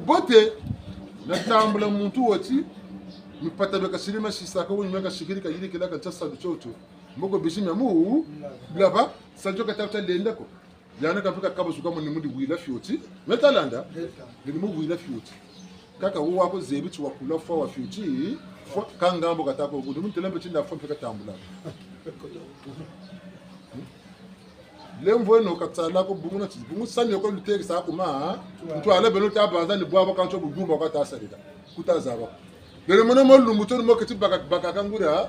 bote na tambula muntu wati mpata beka silima sisaka woni menga shikirika yiri kila kan tasa chocho mboko bishimya mu blaba sanjoka tafta lendako yana kafika kabo suka mun mudi wila fioti metalanda ni mu wila fioti kaka huwa ko zebitu wakula fo wa fioti fo kangambo katako gudu mun telembe tinda fo fika tambula lemvo no katala ko bunguna tsi bungu sanyo ko luteki sa kuma mtu ale belo tabanza ni bwa baka ncho bugumba ko tasarida kutazaba dere mono mo lumbuto mo kiti baka kangura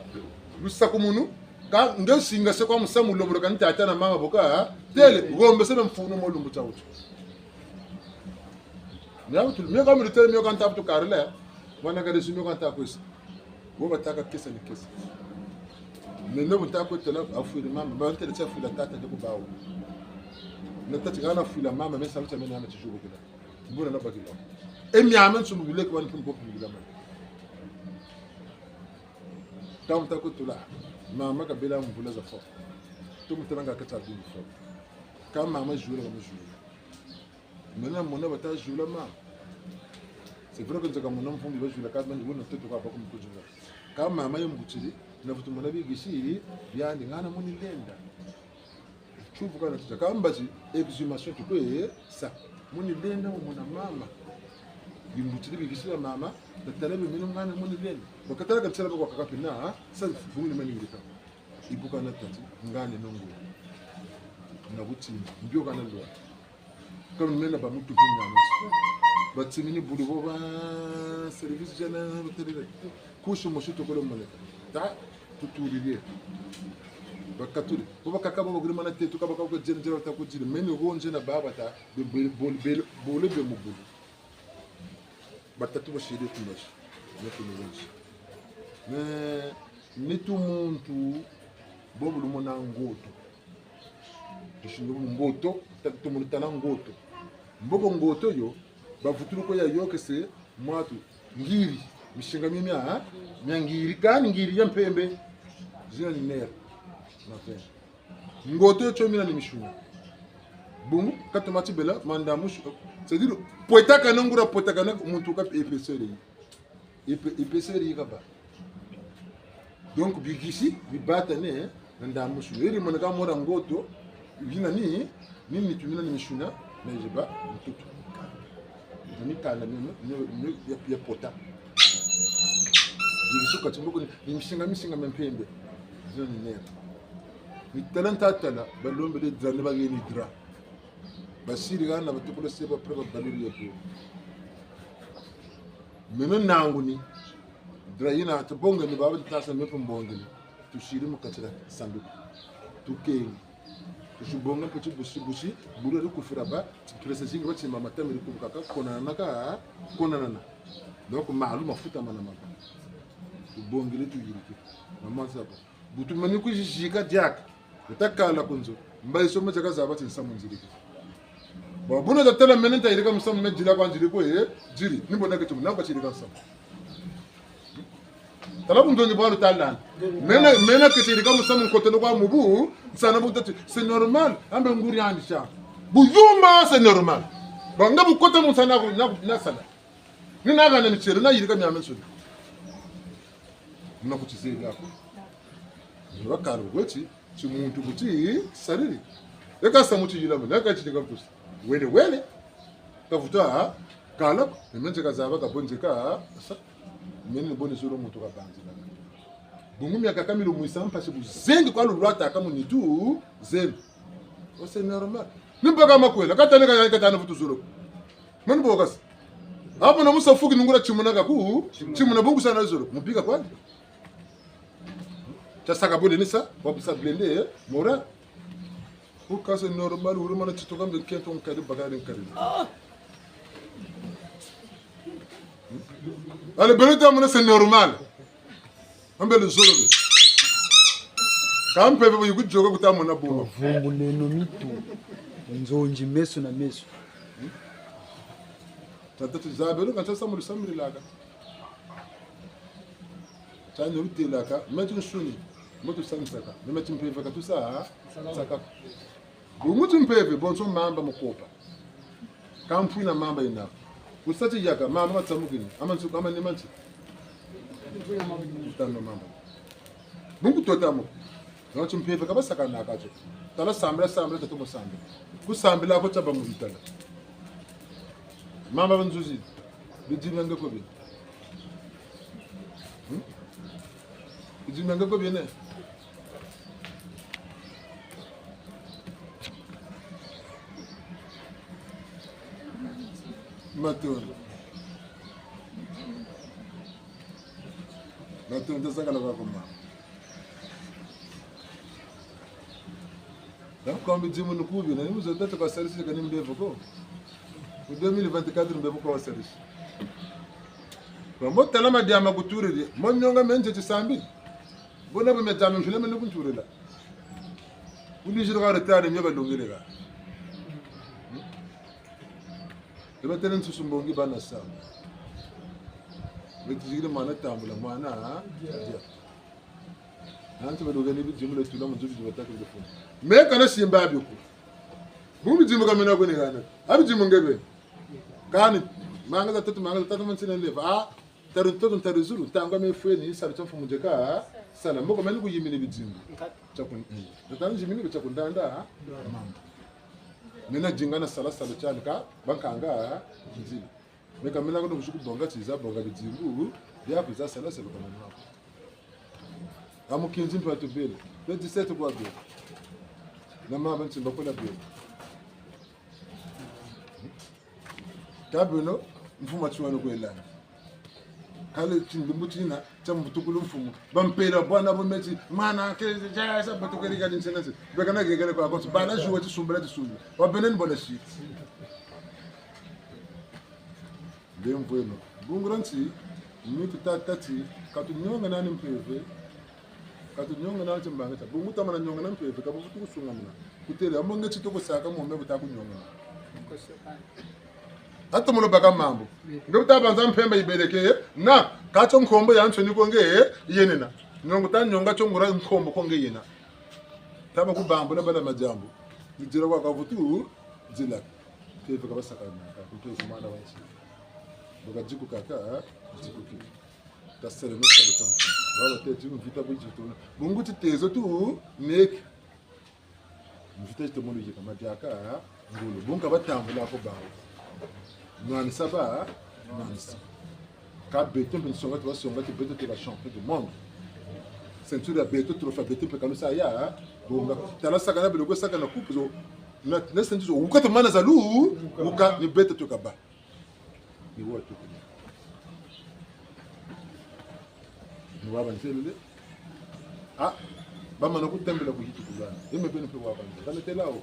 lusakumunu ka ngesinga se kwa musamu lomulo kan tata na mama boka tele gombe se mfuno mo lumbuta uto nyawo tu me kam ritel me kan tapto karle wana ga desu me kan ta kwesi wo bataka kesa ni kesa nene buta ko tele afuiri mama ba tele chafu la tata de ko bawo na tati kana fuila mama me salta me na na tishugo kila mbona na bakilo emi amen su bule ko wan ko bula ma tam ta ko tula mama ka bela mbula za fo to mutanga ka ta bin fo ka mama jura ma jura mena mona bata jura ma c'est vrai que nzaka mona mfumbi ba jura ka ban wona to ko ba ko mutujunga ka mama yembutiri na vitu mona bigishiri byandi ngana muni lenda chupu kana tutakambazi exhumation tukwe sa muni lenda mona mama yimbutiri bigishira mama tatalabe minu ngana muni lenda bakatala katsala kwa kakapina sa fungu mani ngika ibuka na tati ngane nongo na buti mbyo kana ndo kama nimena ba mutu kunya mutu batimini bulubo ba service jana batere kusho moshuto kolo maleka ta tuturirie bakaturi kuba kakaba baguri mana tetu kaba ko jenjera ta kujiri meni gonje na baba ta be bole be mubulu batatu bashire tumashi netu ngonje me nitu muntu bobu lumona ngoto tushingo ngoto tatu mulitana ngoto mboko ngoto yo bavuturu ko ya yokese mwatu ngiri mishinga mimya ngiri kan ngiri ya mpembe zina ni nera na fe ngoto yo chomina ni mishuna bungu katomati bela manda mushu c'est dire poetaka nongura poetaka na muntu ka epeseri kaba donc bigisi bibatane nda mushu eri monaka mora ngoto vina ni tumina ni mishuna na jeba mtutu ni kala ni ya pota yisuka chimboko ni mishinga mempembe zona ni nera ni talanta tala balombe de dra ne bageni dra basiri gana batukula seba preba baliri yetu meno nangu ni dra yina to bonga ni baba tasa mepo mbonge tushiri mukatira sanduku tukengi tushibonga poti bushi buru ri kufira ba presa zingi bati mama tamiri kubukaka konana donc maalu mafuta mana mama ubongile tuyiriki mama saba butu mani kujishika diak utakala kunzo mbai so machaka zabati nsamunziriki babuna da tela menenta irika msamu mejila kwa njiri ko jiri nimbona ketu namba chirika msamu talabu ndoni bwalo talana mena ketu irika msamu kotono kwa mubu sana butati c'est normal ambe nguri anisha buyuma c'est normal banga bukoto musana ko na sala ni naga na michere na yirika myame sudi mnakutizela ko wakaro goti chimuntu kuti sariri eka samuti yila mna ka chitika kutusa wele kavuta kala menje kazaba kabonjeka sa meni boni suru mutu kabanzila bungu myaka kamilo muisamba se buzengi kwa lulwata kama ni tu zen c'est normal nimbaga makwela katane katane vutu zuru mani bogas hapo na musa fuki nungura chimuna gaku chimuna bungu sana zuru mupiga kwa tasaka bodi nisa wabisa blende mora uka c'est normal uruma na chitoka mbe kento mkadi bagari nkari ale beleta mona c'est normal ambe le zolo kampe bebo yukujoga kutamona boma vumbu neno mitu nzonji meso na meso tata tuzabelo kancha samuri samuri laga tani utelaka metu shuni moto sansaka metu mpeve katusa saka bumutu mpeve bonso mamba mukopa kampu na mamba ina Usati yaka mama tsamukini amansu kama ni manchi tano mama bungu totamo no chumpepe kaba sakana akacho tala sambra tatumo sambe ku sambila ko tsaba mubitala mama banzuzi bijimanga ko bi bijimanga ko bi ne Matun tasaka la kuma donc comme dit mon coubi na nous avons tata service que nimbe voko pour 2024 nimbe voko wa service kwa tala madiama kuturi di monyonga menje tisambi bona bo medama mfile mene kunture la uli jira retard nyoba longile ga Debe tenen susumbongi bana sa. Betijigire mana tambula mana dia. Nanti bedogani bi jimule tula munzu bi bataka bi fon. Me kana simba bi ko. Bu bi jimu kamena ko ni gana. Abi jimu ngebe. Kani manga tatu man sinen leva. Ah taru zulu tanga me fwe ni sa tsofu mujeka. Sala moko mani ku yimini bi jimu. Chakun. Tatani jimini bi chakun danda. Mama. Nena jingana sala chani ka bankanga nzili meka mena ko kushuku bonga tiza bonga bijimbu ya kuza sala kama mwa amu kinzi mpa to bele 27 kwa bele na mama bantu bakola bele tabuno mfuma chiwano ko elana kale chindumbutina chambutukulu mfumu bampera bwana bometi mana ke jaza batukeri gadin senase bekana gegere kwa ko bana juwa ti sumbela ti sulu wa benen bona shit dem bueno bunguranti mitu tatati katu nyonga nani mpeve katu nyonga nani timbanga bungu tamana nyonga nani mpeve kabutu kusunga mna kutere amonge chitoko saka mu mbe butaku nyonga Hato mulo baka mambo. Ndo tabanza mpemba ibeleke na kacho nkombo ya ntoni konge yenena. Nyongo ta nyonga chongura nkombo konge yena. Taba ku bambo na bala majambo. Nijira kwa kavutu zila. Tefe kabasa kana ka kutoe kumanda wanchi. Boga jiku kaka jiku ki. Tasere musa de tanki. Wala tete vita biji tu. Bungu tezo tu nek. Mvita te molo jika majaka ngulu. Bunga batambula ko bawo. Nani saba, nani sa. Ka beton pe songa tu songa tu beton te va champion du monde. Ceinture beton trophée beton pe kanusa ya. Bonga tala saka na biloko saka na coupe zo. Na ceinture uka to mana zalu, uka ni beton to kaba. Ni wa to. Ni wa banzele. Ah, ba mana ku tembela ku hitu kulana. Ime bene pe wa banzele. Kana telao.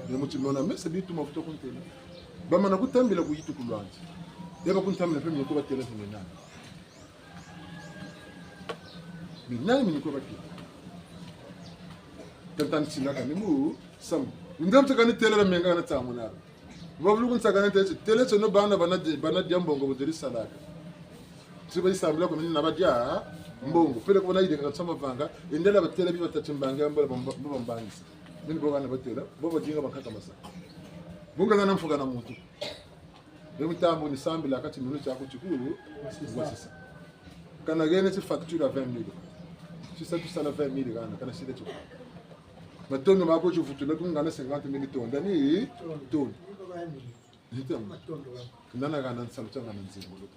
Ni mutimona mesa bitu mafuta kuntela. Bamana kutambila kuyitu kulwanje yaba kuntambila pe mnyoko batela nani minani mnyoko batela tantan sinaka nimu sam ndam takani tela la menga na tsamuna babulu kun sakana tele tsono bana diambongo bodiri salaka siba isambila ko minna badia mbongo pele ko naide ka tsama vanga indela batela bi batachimbanga mbala bombangisa min bogana batela bobo jinga bakaka masa bunga na mfuga na mtu ndio mtambo ni sambi la kati minuto yako chukuru sasa kana gene si facture à 20 000 si ça tout ça la 20 000 kana shida chukuru matongo mako chufutu na kunga na 50 000 tonda ni ton nitam nana kana nsaluta ngana nzimbulo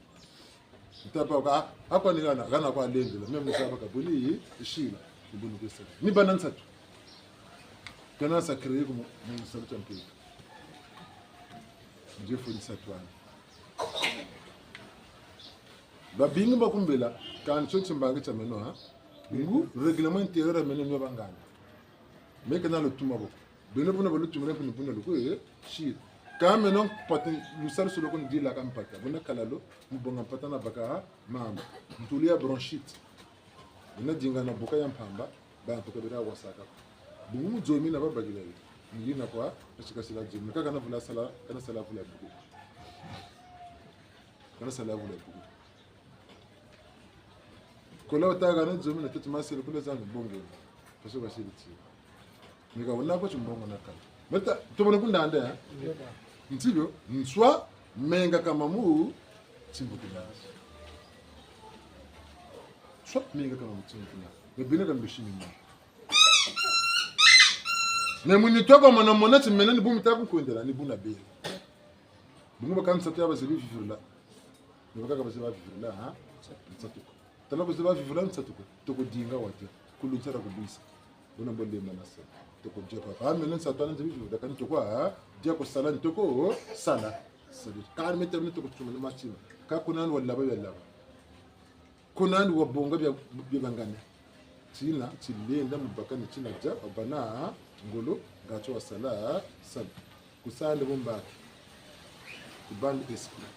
mtapa ka hapa ni kana kwa lengo la mimi msaba kabuli ishila ibunu pesa ni banansa tu kana sa créer comme nsaluta mpira Dieu faut ça toi. Ba bingu bakumbela kan chochi mbanga cha meno ha. Bingu règlement intérieur meno nyo bangana. Meka na lo tuma boko. Bino bona ba lo tuma na puna lo ko shi. Ka meno pati lusal solo kon di la kam pata. Bona kalalo mu bonga pata na baka mama. Mtulia bronchite. Ina jinga na boka ya mpamba ba toka bira wasaka. Bingu zomi na baba gilali. Ngina kwa ashikasila jimu kaka na vula sala kana sala vula buku kana sala vula buku kola utaga na jimu na tatu masiri kula zangu bongo paso bashiriti nika wala ko chumbongo nakala meta tubona kunda anda ya ntibyo nswa menga kama mu timbukula so menga kama mu timbukula bebina kama bishimi ne munitoka mwana mwana timena ni bumi taku kuendela ni buna bela bungu bakanisa tu abazibi vivula ne bakaka baziba vivula ha tsatuko tala baziba vivula tsatuko toko dinga wate kuluntsara kubisa una bonde manasa toko jepa ha mena satana nzibi vivula kan toko ha dia ko sala ntoko sala sabi kar metem ne toko tumana machina ka kunan wala ba yalla kunan wa bonga bya bangane tina tilenda mubakani tina ja bana ngolo gacho wasala sab kusale bomba kubandi esprit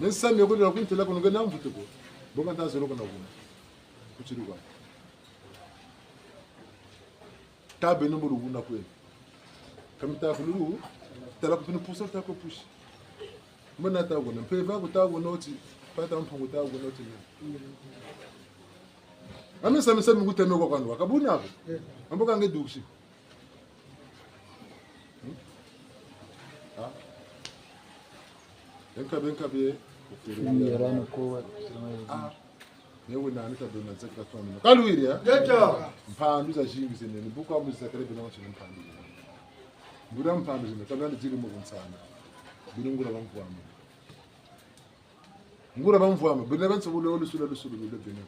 nensa me kodwa kuntela kono ngana mvutuko bonga ndazelo kona kuna kuchiri kwa tabe no buruguna kweli kamita kuluru tala kupina pusa ta ko push mbona ta gona peva ko ta gona oti pata mpango ta gona oti ame sami nguteme kwa kanwa kabuni hapo amboka ngedushi benka be Yarano ko yewe na anita dona zaka twamina kalwiri ya jecha mpandu za jingi zene buka mu zakare bina wacho mpandu ngura mpandu zene kabana ziri mu nsana ngura bamvuama ngura bamvuama bina bantu bulo lusula bulo bina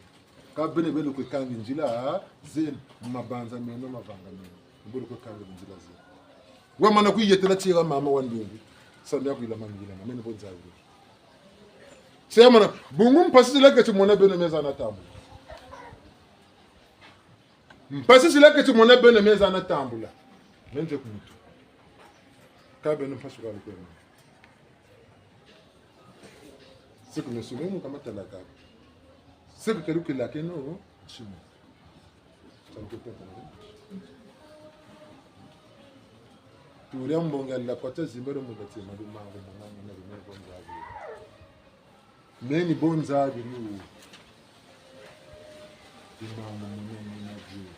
ka bene bene ko kangi njila zen mabanza meno mavanga meno ngura ko kangi njila zen wa mana ku yetela tshira mama wa ndungu sanda ku ila mangila na mene bonza ku sema bungu mpasisi lake tumona bene meza na tambu mpasisi lake tumona bene meza na tambula menje kumuntu ka bene mpasisi lake ko siku mesumu kama talaka siku keruki lake no shimu turia mbonga la kota zimbero mugati madumango mwanangu na bimwe bonzabi meni bonzabi ni imama mwenye na juu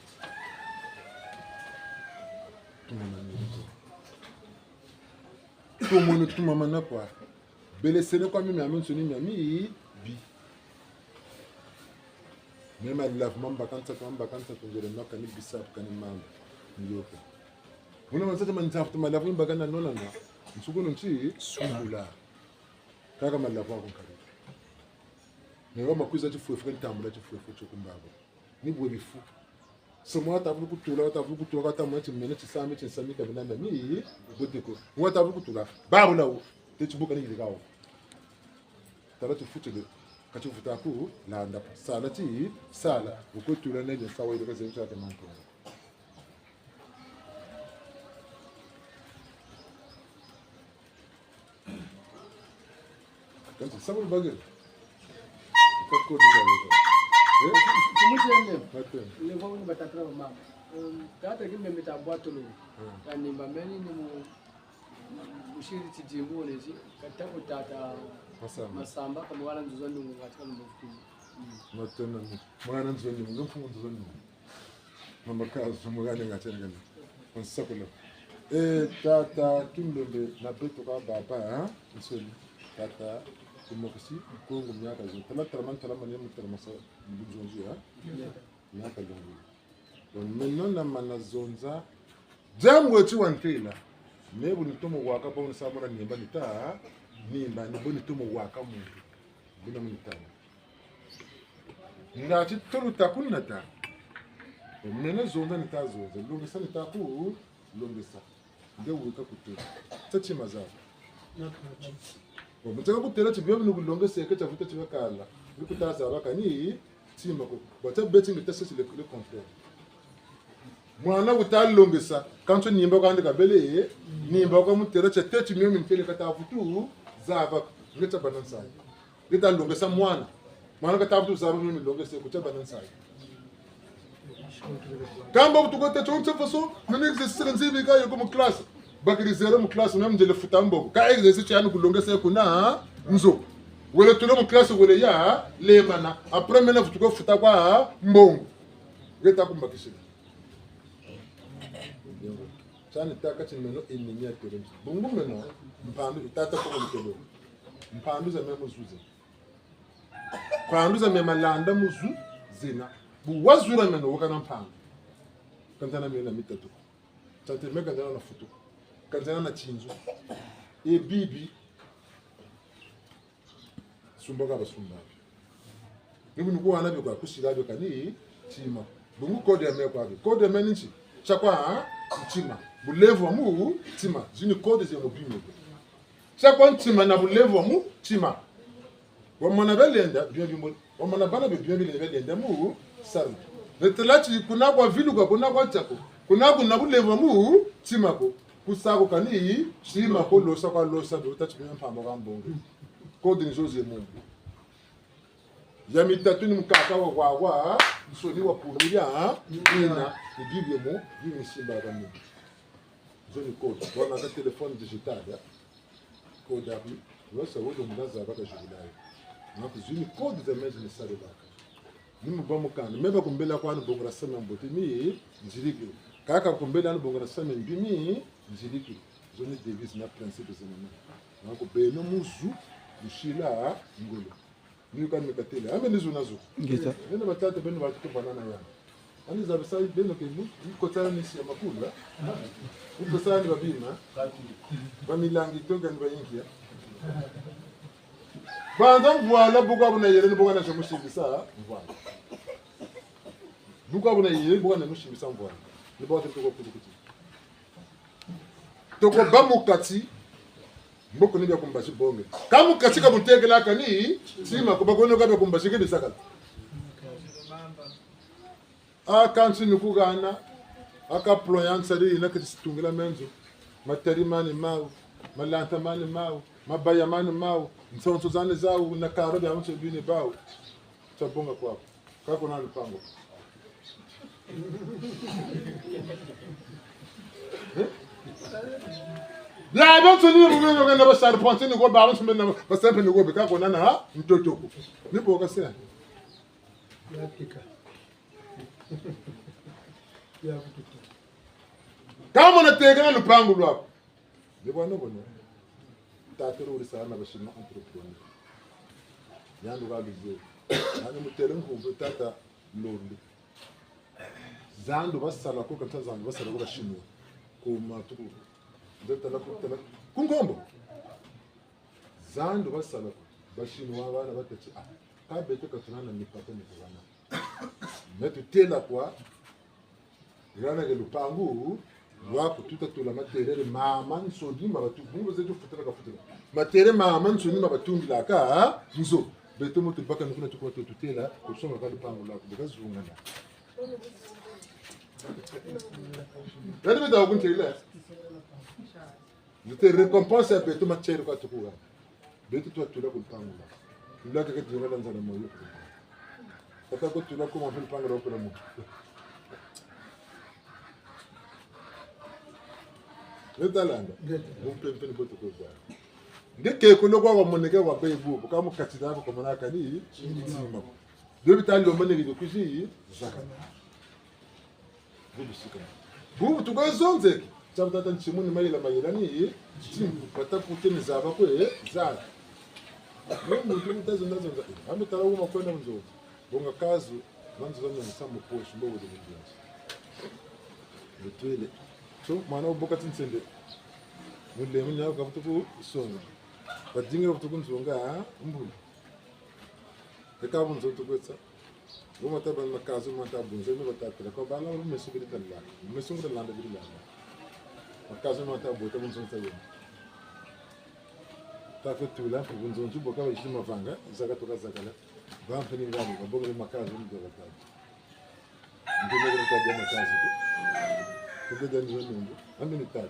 tumana tumama kwa bele sene kwa mimi amonso ni mami bi mema love mamba kansa tungere noka ni bisap kan mamba ndiyoko una manzata manzafuta malavu imbagana nona na msukuno nchi sula kaka malavu ako karibu newa makuza chifuefu kan tambula chifuefu chokumbabo ni bwe bifu somo atavu kutula kata mwachi mene chisame chinsamika binanda ni boteko mwata avu kutula babu lawo techibuka ni ligao tala tufutele kachufuta ku landa sala ti sala ukutula nene sawa ile kaze mchate manto kanti sabu bagel kako diga Kumujenge, ile kwa wini batakra mama. Kata kime mitabwato lo. Yani mbameni ni mushiri tijimbo nezi. Kata utata masamba kama wala nzuzoni mungu katika mbufu. Matena mwana nzuzoni mungu mfumo nzuzoni mungu. Mama kazi mwana ngachanga. Onsakula. Tata kimlombe na beto ka baba nsoni. Tata kumokisi kongo miaka zote tala mani mutala masa mbunzonzia miaka longo don menona manazonza jambo eti wantela nebu nitomo waka pa una samara nimba nita nimba ni boni tomo waka mu bina munitana ngati tolu takunata mena zonza nitazonza longesa nitaku longesa ndewe kutoka tachi mazao mutaka kutela chibyo bino kulongese ke chavuta chibakala bikutaza bakani tima ko bata betting test le contraire mwana utalongesa kanto nimba kandi kabele nimba ko mutela cha 30 million mtele katavutu zaba ngeta banansa ngeta longesa mwana katavutu zaba million longese kucha banansa kamba utukote chonche faso nene exercice nzibi ka yoko mu class bakiri zero mu class même de le futambo ka exercice yani kulongesa kuna nzo wele tulo mu class wele ya le mana après mena futuko futa kwa mbongo ngeta kumbakisha chani taka chimeno ininya terem bungu meno mpando itata ko mutelo Mpanduza memo zuze. Panduza mema landa muzu zina. Bu wazura meno wakana mpandu. Kantana mena mitatu. Tante me kantana na futu. Kantana na chinzu. E bibi. Sumboka basumbabi. Nibu nuko anabi kwa kushirabi kani chima. Bungu kode ya me kwa bi. Kode me ninchi. Chakwa chima. Bulevu wa mu chima. Zini kode ze mobime. Chakwa ntima na bulevu wa mu chima. Wamana belenda biyo wamana bana biyo belenda mu sari. Letelachi kuna kwa vilu kwa kuna kwa chako. Kuna kuna bulevu wa mu chima ko. Kusako kani chima ko losa kwa losa do tachi kwa mpamba kwa mbongo. Kode ni zoze mungu. Yami tatu ni mkaka wa msoni wa purulia ina ibibye mu bimi simba kwa mungu. Zoni code. Wana ka telefone digital ya. Code api. Wasa wodo mudaza baka jubilayo. Nako zuni code za mezi ni sare baka. Nimu ba mukana. Meba kumbela kwa anu bongora sema mbote mi njiriki. Kaka kumbela anu bongora sema mbimi njiriki. Zoni devis na principe zenana. Nako beno muzu mushila ngolo. Niyo kan mikatele. Ame nizu nazo. Ngeta. Nena batata beno batuke banana ya. Ani za bisai beno ke mu kotana nisi ya makula. Uko sana babima. Bamilangi tonga ni bayingia. Banza mvwala buka buna yere ni buka na shomushibisa mvwala. Buka buna yere buka na shomushibisa mvwala. Ni buka toko kutukuti. Toko bamukati mboko ni bya kumbashi bonge. Kamukati ka mutegela kani sima ko bakono ka kumbashi ke bisaka. Kansi nukugana aka ployansa ri na kitungila menzo matari mani mau malanta mani mau mabaya mani mau nsonso zane zao na karo ya mtu bini bao tabonga kwako kako na lupango la mtu ni mwenye ngenda bashar ponti ni go ba mtu mbena basempe ni go be kako na mtotoko nipo kasema yapika ya kututu. Kama unategana lupango lwako. Ndibona bona. Tatero uri sana bashima entrepreneur. Yandu bagize. Nani mutere nkumbu tata londi. Zandu basala ko kanta zandu basala ko bashimwe. Ko matuku. Ndetala ko tala. Kungombo. Zandu basala ko bashimwa abana batachi. Kabete katunana nipata nikubana. Metu tela kwa Rana ke lupangu wako tutatula materere mama nsodi mabatu bungu zetu futela ka futela matere mama nsodi mabatumbi laka nzo beto moto baka nkuna tukwa tutela kusonga ka lupangu lako bekazungana Nani beta okuntela Nite récompense beto machere ka tukwa beto tutula ku lupangu lako Ndaka ke tula nzana moyo Kata ko tula ko mafil pangu lako na mutu Letalanga. Mumpempe ni boto koza. Ngeke ko lokwa wa moneke wa bebu ka mukatira ko manaka ni nzima. Debi tali moneke de kuji zaka. Bubu sika. Bubu tukazonze. Chabata nchimuni mayila mayila ni chimbu patapuke ni zaba ko zaka. Mungu tumutazo nazo zaka. Ame tarauma kwenda mzo. Bonga kazi manzo zanyo msamu posho mbo de mjenzi. Letwele So, mana uboka tinsende. Mule munya kabutuku songa. Badinga kabutuku songa mbulu. Eka bunzo tukwetsa. Uma taban makazu mata bunzo no batakira ko bala mu mesugiri talla. Mesugiri landa biri landa. Makazu mata bota bunzo tayo. Tako tula bunzo njubo ka bishi mavanga zaka toka zakala. Bampeni ngani baboga makazu ndo bataka. Ndimo kwa makazu. Kuda nzonungu amini tatu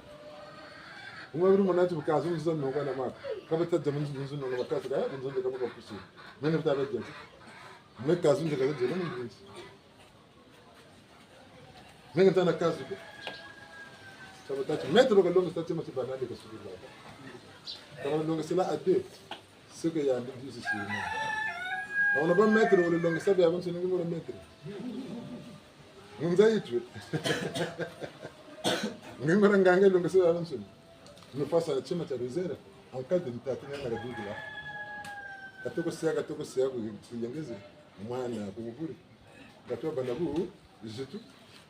umwe munati bukazo nzonungu nuko na maka kabata jamanzi nzonungu na maka kada nzonungu kama kusi mene bitabe je mwe kazo nje kazo je nungu mene tana kazo kabata metro kalongo stati mati banali ka subira kama longo sila ate sike ya ndi sisi na ona ba metro le longo sabe avanti ningi mo metro Nzaitu. Ngingora ngange longo sala nsoni. No passa a chama ta reserva. En cas de mutatina na radugula. katoko siya kuyengeze mwana kubukuri katoka bandabu jitu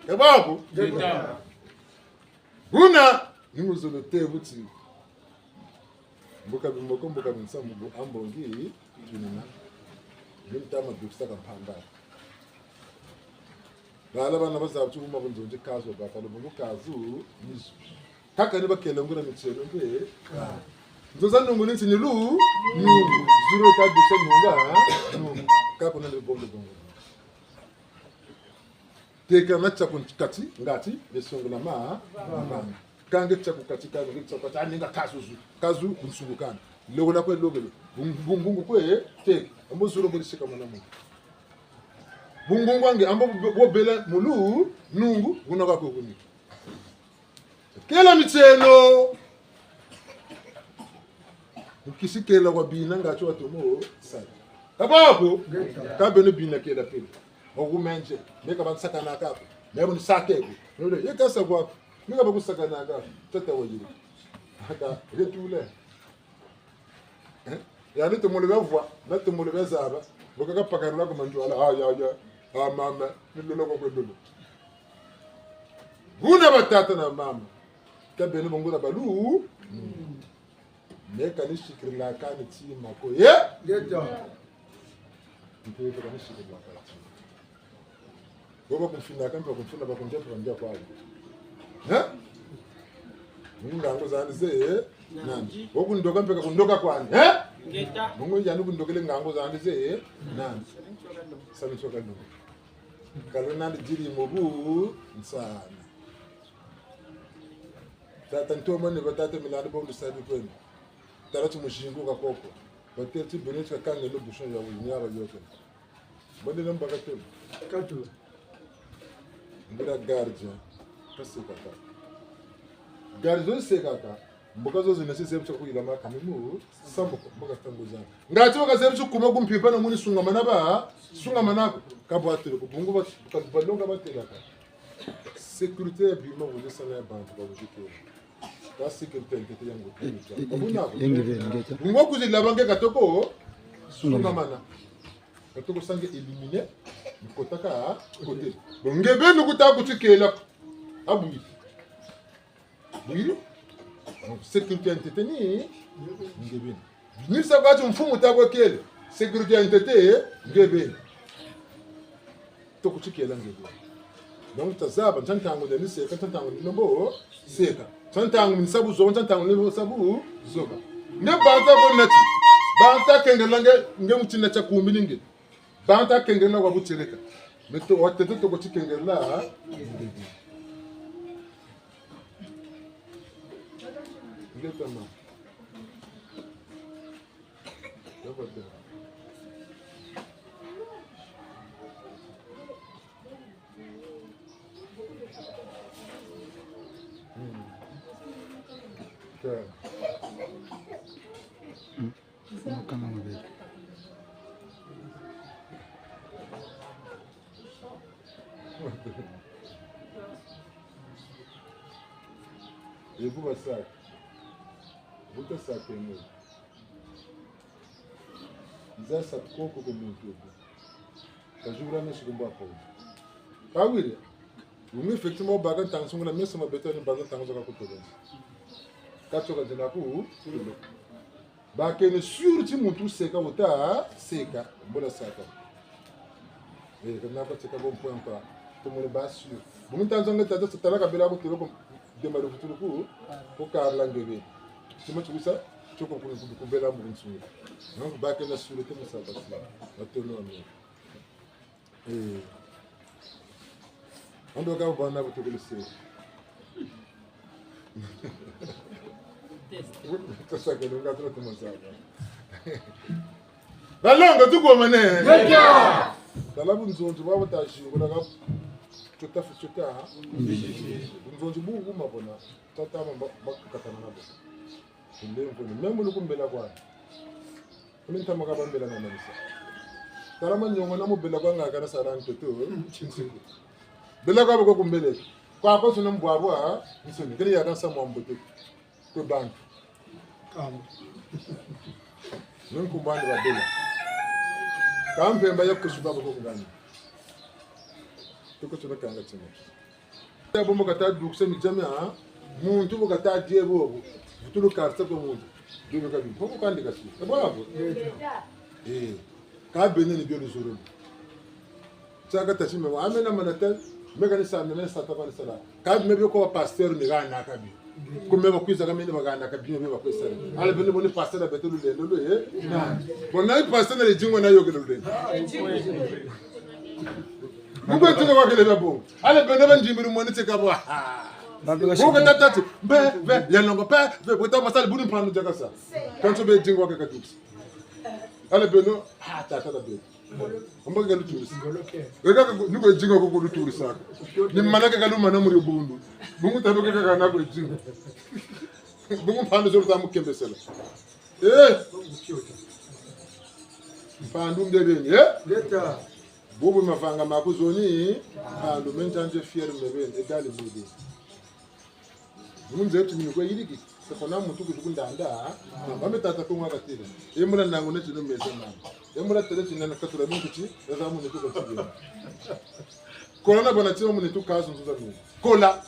kabako huna nimuzolote buti mboka bimoko mboka binsamu ambongi kinina nimtama dukstaka mpamba bala bana bazabutse kuma bunzonje kazo bakalo bungu kazu nizo kaka ni bakelengura mitselo mbe nzoza nungu nitsi ni lu nungu zuro ka duksa nunga nungu kako na lebongo bongo teka na kati ngati lesongo na ma mama kange kati kange tsakukati aninga kazu unsungukana logo na kwe logo bungungu kwe teka ambo zuro bolishika mwana mu bungungu wange ambo bobela mulu nungu bunaka ko kuni kela mitseno ukisikela kwa bina ngacho watomo sai kabako kabeno bina kela pele okumenje meka bansakana kapo mebo nisakeko nole yekasa kwa meka bakusakana kapo tata wajiri aka retule yani to molebe voix na to molebe zaba bokaka pakarula ko manjwala ya mama nilolo ko kwendolo guna batata na mama kabeno bongula balu meka nishikirila kani tima ko ye geto ntiwe kana nishikirila kani boba kumfina kampa kumfina bakunja kuambia kwao mungu ngo zandize nani wokundoka mpeka kundoka kwani ngeta mungu yani kundokele ngango zandize nani sami choka ndo kalona ndiri mobu nsana tata ntoma ne batata milano bobu sabi kwenu taratu mushingo kakoko batete benetka kanga no bushon ya wunyaba yote bande namba katelo katu mbira gardien kasekaka gardien sekaka mboka zo zinese sebutsa kuyila makamimu sambo mboka tangoza ngati wakazebutsa kuma kumpipa na muni sunga manako kabwatelo kubungu balonga batelaka sécurité ya bima vous sana ya bantu ba bujike ta sécurité ntete yango ngeta ngo kuzila bange katoko sunga mana katoko sange éliminer kotaka kote ngebe nukuta kutikela abui oui sécurité ntete ni ngebe ni sabatu mfumu takwa kele sécurité ntete ngebe to kutikela ngebe donc tazaba ntantango de seka ntantango nombo seka ntantango ni sabu zo ntantango ni sabu zoba ne banta ko nati banta kengelange ngemutina cha kumilinge banta kengela kwa butireka meto watete to kutikengela ngetama nabata kama mbele et vous va ça vous que ça que nous ils ça koko comme nous kajura ne shikumba kwa pas oui vous effectivement bagan tension la messe ma béton bagan tension ka kutoba kachoka tena ku ba ke ne sur ti mutu seka uta seka mbona saka kana pa tseka bon point pa to mo ba sur bu ntanzo ngata tata tala ka bela ko tiro ko de ma rufuturu ku ko karla ngebe ti mo tsuisa choko ku bela mu nsu donc ba ke na sur te mo sa ba na to no mi ando ka ba na ko to le se Tasa que nunca trote masaka. Balongo tuko mane. Ndio. Talabu nzonzo baba tashi kuna ka chuta. Nzonzo bugu mabona. Tata mama bakatana nabo. Ndembo ni membo lukumbela kwa. Kulinta makabambela na manisa. Talama nyongo na mubela kwa ngaka na saranto to. Chinsiku. Bela kwa bako kumbele. Kwa kwa sunu mbwabwa, nsoni kile ya kansa mwambote. Ko bank. Nkumbani badela. Kampemba yakushuba bako ngani. Tuko tunakanga chini. Yabo mukata dukse mijamia muntu mukata diebo. Butulu karta ko muntu. Bibe kabi. Poko kandi kasi. Tababo. Ka bene ni biolo zoro. Chaka tachime wa amena manata mega ni sa mena sa tabana sala. Ka mebe ko pasteur ni gana kabi. Kumeba kwiza kamene baganda kabi mebe bakwesa. Ale bene boni pasteur betulu lendo lo na. Bona pasteur le jingo na yoge lo lendo. Mungu tuna kwa kile babo. Ale bene banjimbiru moni teka bo. Mungu tatati be yanongo be bota masali buni mpano jakasa. Kanso be jingo kwa katuksi. Ale beno tata be. Omba galu turisi. Weka nuko jingo ko ko turisa. Ni manaka galu mana muri bundu. Bungu tabuke ka na ko jingo. Bungu mpano zo tamu kembe sala. Mpandu mbebeni leta. Bobo mafanga makuzoni mpando mentanje fier mbebeni egali mbebe. Munze yetu miniko yiriki. Sekona muntu kuzukundanda. Bametata ko mwaka tira. Emura nango netu no meze mama. Emura tele tinana katura minkuchi ezamu netu ko tiye. Kola bona timo netu kazo nzuza mwe. Kola.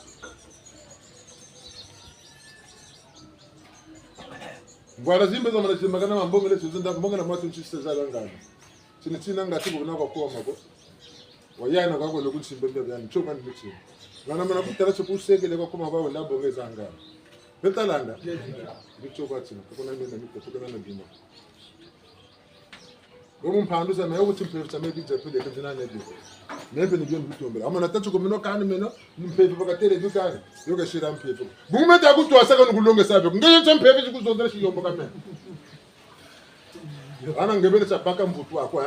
Ngwara zimbe zo mara magana mambongo le tuzunda mbonga na matu nchisa za ngana. China ngati kubona kwa kwa mako. Wayana kwa lo kunsimbe byani choka ni michi. Ngana mana kutara chokusegele kwa kuma bawo ndabongeza ngana. Betalanda. Bichoka tsina kuna ngena miko tukana na bima. Ngomu mpando za nayo kuti mpeve tsa mebi tsa pele kana nebi. Nebe ni byoni bitombela. Amana tatsu komino kana meno mpeve bakatele bikani. Yoga shira mpeve. Bumeta kutwa saka nukulonge sabe. Ngeye tsa mpeve zikuzondera shiyombo kamena. Ana ngebele tsa baka mvutu wako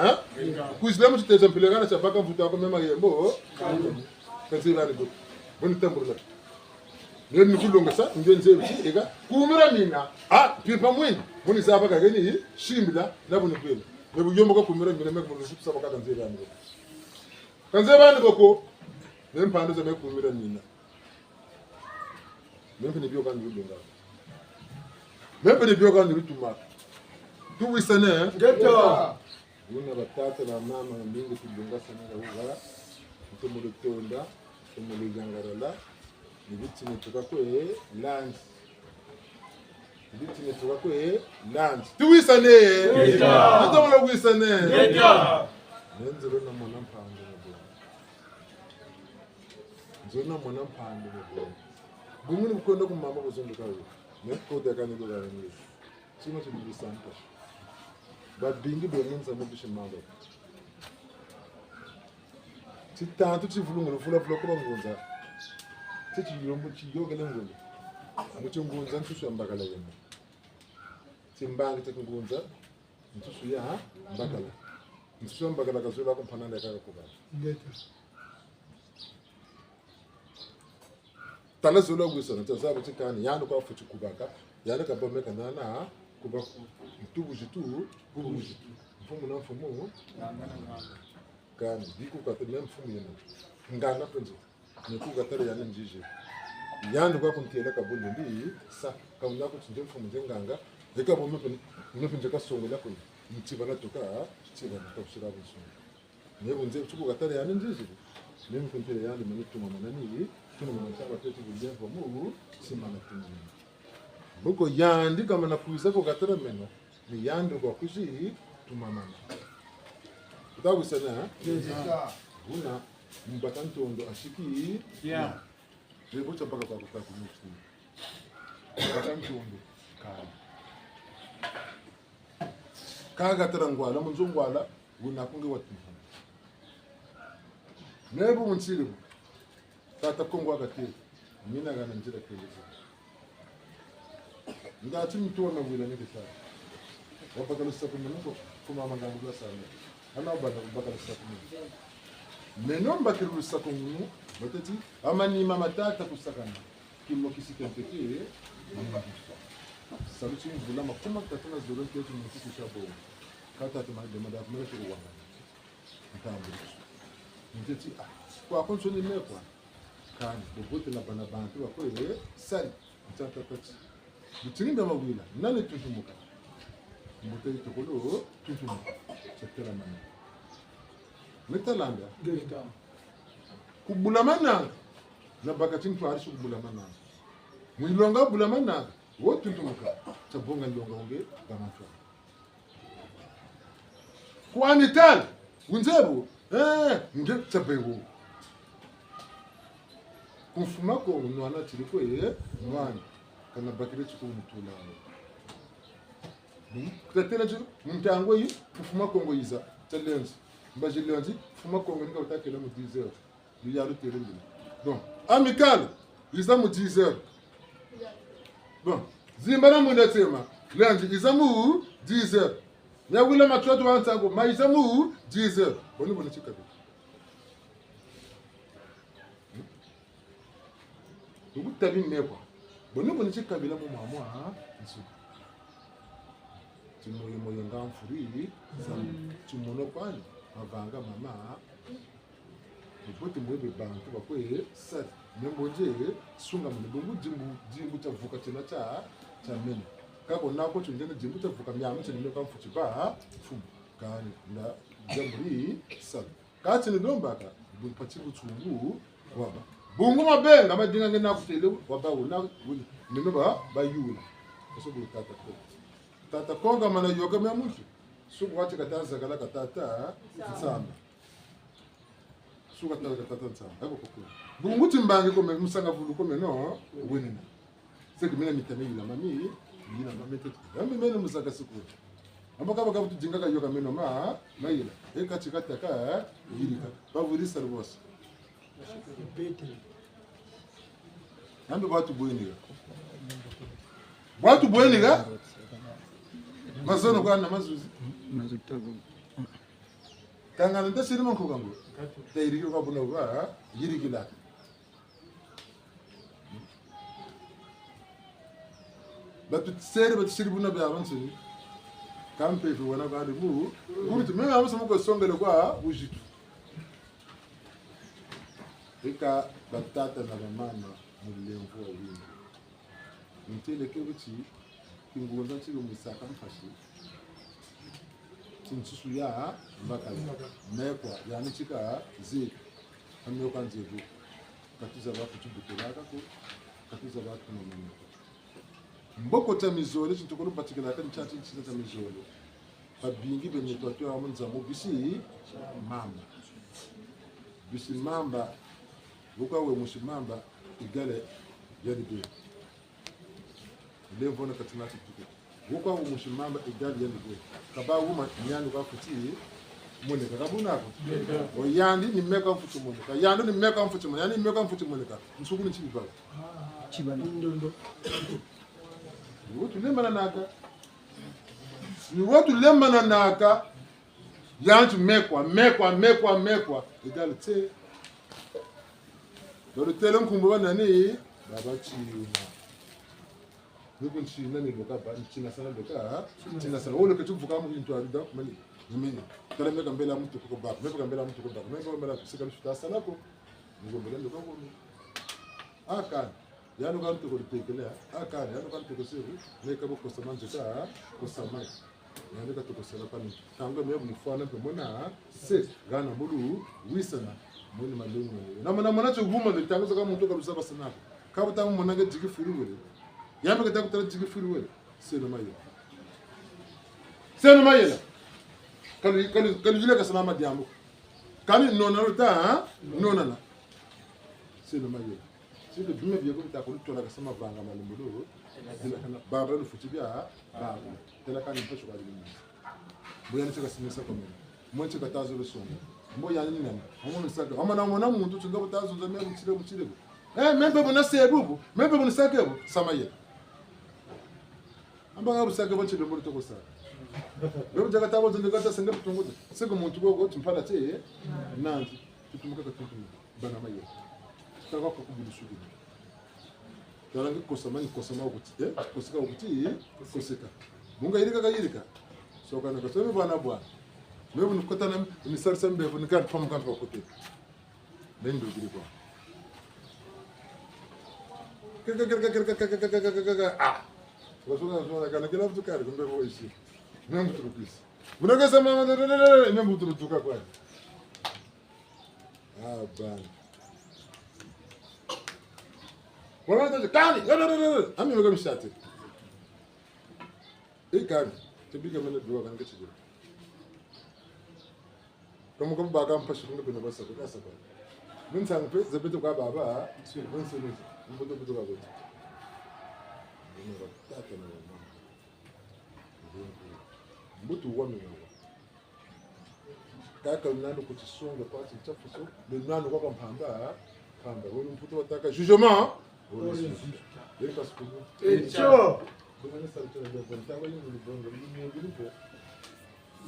Kuislamu titeza mpelekana tsa baka mvutu wako mema yembo. Kanzi bani go. Boni tambula. Neni kulonga sa ngenze bichi ega kumira mina pipa mwini muni zaba kageni shimbila nabo nikwela nebu yombo ko kumira mina mek munu sutsa baka kanze bani ko nempando za mek kumira mina nempe ne bioka ndulunga nempe ne bioka ndulutuma tu wisane geta una batata na mama mbingu tudunga sana uga tumulutonda tumulizangarala Nibitine tukakwe land. Nibitine tukakwe land. Tuwisane. Geta. Ndomala wisane. Geta. Nenzero na mwana mpando ngo. Nzona mwana mpando ngo. Bumuni bukondo ku mama buzunduka we. Nekoda kandi ngo garani. Sima tubisanta. Babingi bemenza mu bishimando. Titantu tivulungu fula fula ko ngunza. Teti yombo chiyogele ngolo. Amucho ngunza ntusu ambakala yemo. Timbangi teti ngunza ntusu ya ambakala. Ntusu ambakala kazola ko mpananda kaka kuba. Ngeta. Tala zola gusana tsaza tsikani yano kwa futhi kubaka. Yana ka bomeka nana kuba mtubu jitu bubu jitu. Mfumu na mfumu kan diku ka tele mfumu yana. Ngana penzo. Nikuga tare yana njije yandu kwa kuntela kabunde ndi sa kaunda ko tsinje mfumu njenganga eka bomme nje ka songo lako mtiba na toka tsiba na toshira biso ne bunze tsukuga tare yana njije ne mkuntela yana mnitu mama nani tuna mama saba tete bunje bomu simana tunji boko yandi kama na kuisa ko gatara meno ni yandu kwa kushi tumamana utabu sana una mbatantondo ashiki Jebo chapaka kwa kutaka mtu. Mbatantondo kaga tarangwala munzongwala gunakunge watu. Nebu munsiri. Tata kongwa gati. Mina gana njira keleza. Ndati mtu wana wila nige sana. Wapakala sapu mungu kuma mangangula sana. Ana bakala sapu mungu. Menomba kiru sapu mungu. Batati amani mama tata kusakana kimo kisikempeke saluti mvula makuma tatana zoro ketu mutiki shabo kata tumade mada kumele kuwanga ntambu nteti kwa konso ni mekwa kan bobote na bana bantu bakoye sali ntata tati bitinda mawila nane tutumuka mbote tokolo tutuma chetela mana metalanda Geta. kubulamana na bakatin twarishi kubulamana mwilonga bulamana wo tuntumuka tabonga longa onge bamatwa kwani tal unzebu nge tabewo kumfuma ko nwana tiliko ye mwana kana bakire chiku mutula kutatena chiku mtango yi kumfuma ko ngoyiza talenzi mbaje lenzi fuma ko ngonika utakela mu 10 heures du yalo terindi donc amical iza mu 10 heures bon zimbana mu ndetsema lenzi iza mu 10 heures ya wile machoto wantango ma iza mu 10 heures boni boni chikabe ubu tabi nekwa boni boni chikabila mu mamwa nsu timoyo moyo ngamfuri timono kwani mavanga mama ipote mwebe bantu bakwe sat nemboje sunga mu bongo jimbu tavuka tena cha meno kako nako tungene jimbu tavuka myamo tene kwa mfuchi ba fumu kani na jamri sat kati ni dombaka bumpati butungu waba bungu mabenga madinga ngena kutele waba una nime ba yula so bulutata ko tata konga mana yoga me muntu suku wati katanza kala katata nsamba suku katata nsamba ako kokko bunguti mbange ko musanga vulu ko meno wenena seki mina mitame yila mami yila mami tetu mami meno musanga siku ambaka baka butu jinga ka yoga meno mayila kati aka yilika bavurisa rwose nambe watu bweniga mazono kwa na mazuzi mazutago kangana ndasiri mankugango tayiriki kwa buna ba yirikila batu tsere batu siri buna ba avansi kampe fi wana ba mu gurtu me amusa muko songele kwa ujitu ika batata na mama mulemvo wingi ntele kebuti kingunza chilo musaka mfashi tinsusu ya mbaka mekwa yani chika zi amyo kanzebu katuza batu tubutelaka ko katuza batu no mama mboko ta mizole chintokolo patikala kan chati chita ta mizole babingi benye twatwa amunza mu bisi mamba bukawe mushimamba igale yadi be levo na katinati tuko bukawe mushimamba igale yadi be kaba wuma nyani kwa futi mone kabuna ko o yandi ni meka mfuti mone ka yandi ni meka mfuti mone yani meka mfuti mone ka msuku ni chibi baba chibana Ndondo. wotu lemana naka ni wotu lemana naka yantu mekwa igale te dore tele nkumbo banani baba china nuko china ni loka ba china sana loka china sana wole ketu vuka mu into arida mani nimeni kala meka mbela mtu ko ba meka mbela kusika mshuta sana ko ngo mbela loka ko aka yanu kan to ko tekelea aka yanu kan to ko seru meka bo ko samanje ka ko samai yanu ka to ko sala pani tango me bu fana pe mona se gana bulu wisana mwini malungu na mwana chuguma nitanguza kama mtu kabisa basi nako kama tamu mwananga jiki firi wele yambe kata kutara jiki firi wele seno mayela kali jile kasalama diambo kani nona ruta nona na seno mayela sike dume biye ko bitakulu tola kasama vanga malumbulo dila kana baba no futibia baba dila kana mpesho kwa dili boyani chaka simesa kwa mimi mwenche katazo lo songa mboya nini omuntu saka amana mona muntu tsinga butazo za mero mutire membe bona sebubu membe bona sakebo samaye amba busaka bachile mbolo toko saka bebo jaga tabo zinde kata senge butunguza sego muntu gogo tumpala te nanti tutumuka katutu bana maye tutaka kukubulishuki tarangi kosama ukuti kosika ukuti kosika munga yirika soka na kosobe bwana mebu nikotana ni sarsa mbevu nikan pamukan kwa kote ndio gili kwa ah wasunga kana kila mtu kari kumbe kwa ishi Même trop plus. Vous n'avez pas ça, même trop tout quoi. Ah ben. Voilà, Kani, ami me comme ça. Et Kani, tu dis que je ne dois pas faire. Comme bagam pas sur le pénal ça quoi ça quoi. Même ça me fait, je peux te quoi baba, sur 20 secondes. On peut te quoi. Mbutu wa mwenyewe kaka nando kutisonga pasi chafuso le nando kwa mpamba wewe mputo wataka jugement yeye parce que echo bwana sauti ya bwana tangu ni bongo ni ngulipo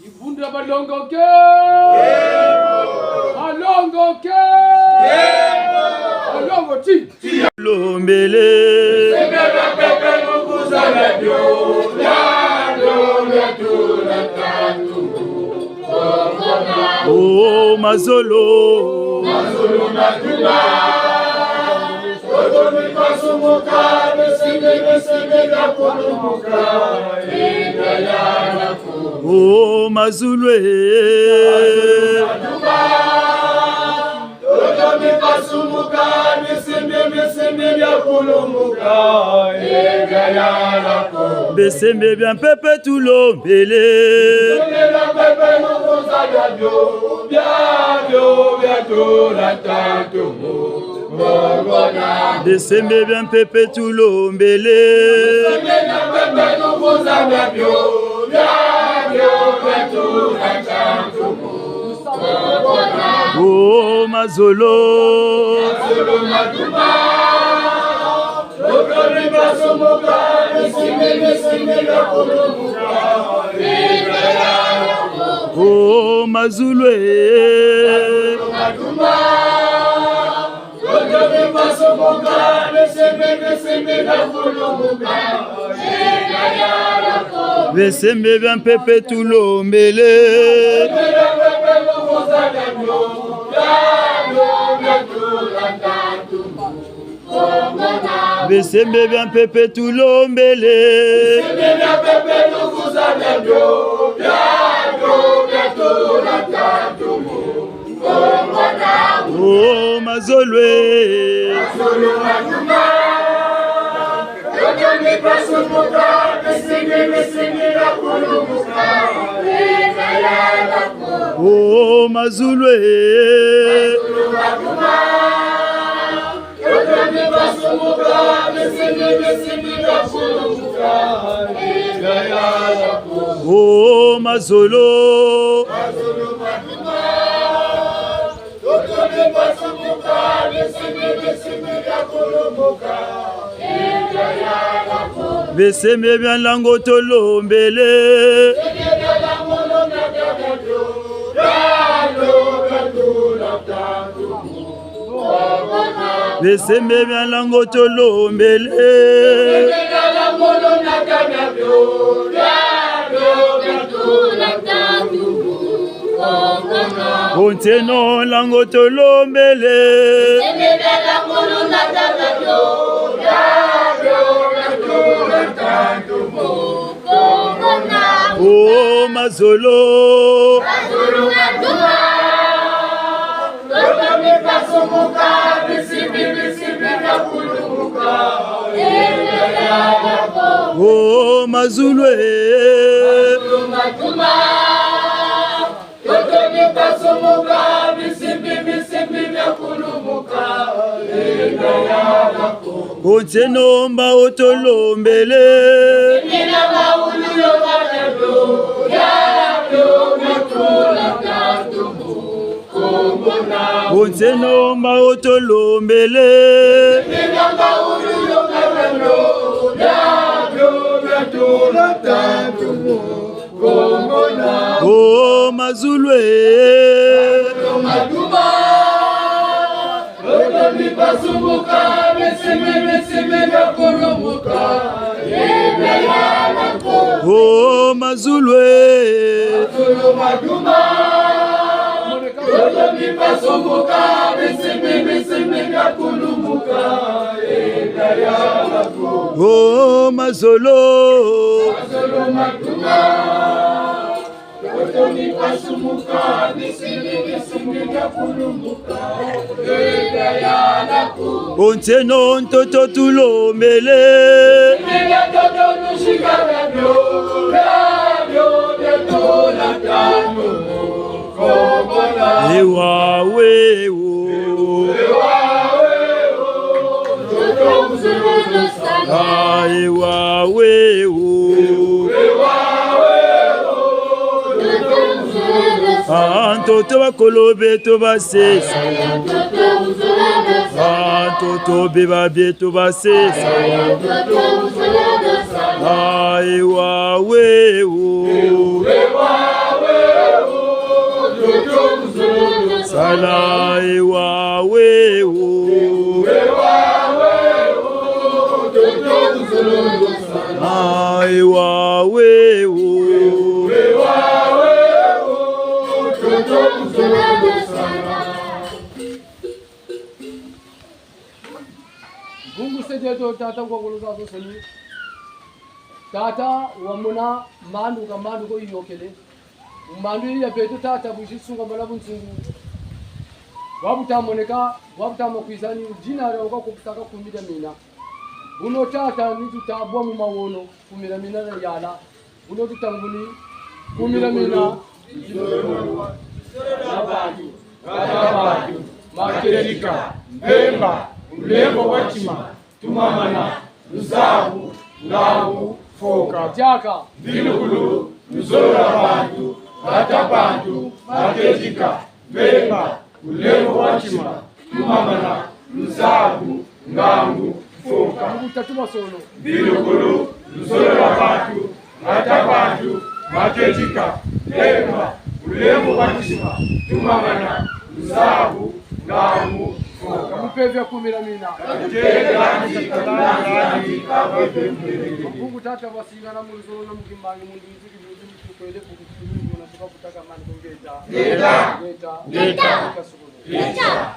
Ibunda balongo ke balongo ke balongo ti lombele sebeba pepe nukuzana bio oh mazolo matuma odomi pasumuka besebe ya kulumuka idayana ku oh mazulwe matuma odomi pasumuka besebe ya kulumuka idayana ku besembe bien pepe tulombele besembe bien pepe tulombele oh mazolo oh mazulwe besembe bien pepe tulombele besembe bien pepe tulombele oh mazolwe oh mazulwe oh mazolo besembe bien lango tolombele besembe bien lango tolombele Onteno lango tolombele oh mazolo oh mazulwe Onteno mba otolombele Onteno mba otolombele oh mazulwe oh mazulwe oh mazulwe mazolo Onteno ntoto tulombele Ewa wewo Ewa wewo Antoto bakolobe to basesa Antoto beba bieto basesa Ewa wewo Sala ewa wewo Ewa wewo Mungu sejeto tata kwa kuluza sosoni. Tata wamuna mandu ko yokele. Mandu ya beto tata bushisunga malabu nsungu. Wabutamoneka wabutamokizani jina lyo kwa kutaka kumida mina. Uno tata ni tutabwa mu mawono kumira mina yala. Uno tutanguni kumira mina. Abantu makelika mbemba ulembo wachima tumamana luzabu lawu foka jaka bilukulu luzora bantu batabantu makelika mbemba ulembo wachima tumamana luzabu ngangu foka mutatuma sono bilukulu luzora bantu batabantu makelika mbemba ulembo wachima tumamana luzabu ngangu Mpevya kumira mina Mungu tata wasinga na mulizolo na mkimbangi mundu iziki muzini kukwele kukutumini unatuka kutaka mani kongeta Geta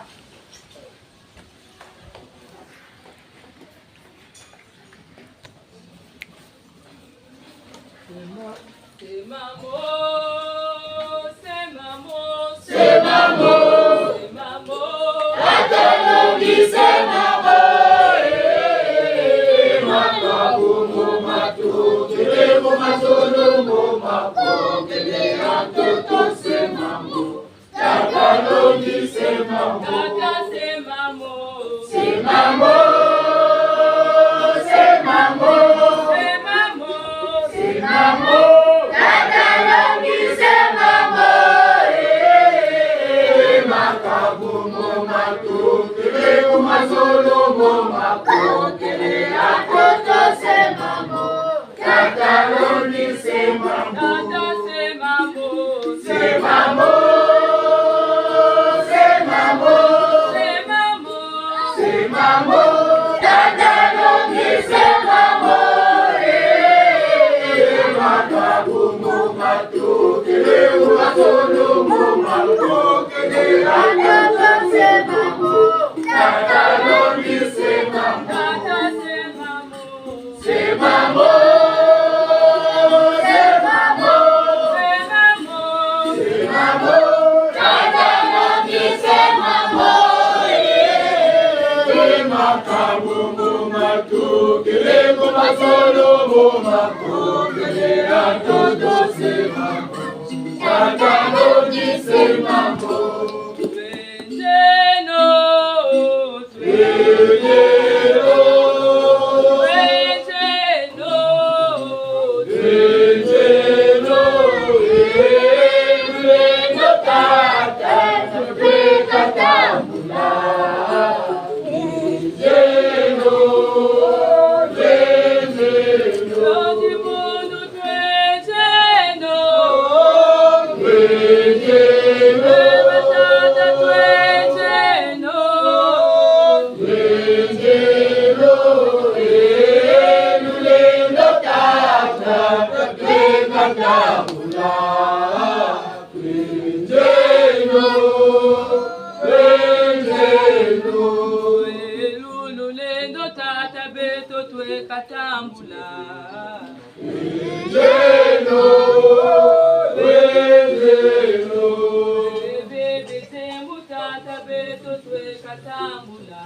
katambula bebe tembu tata beto twe katambula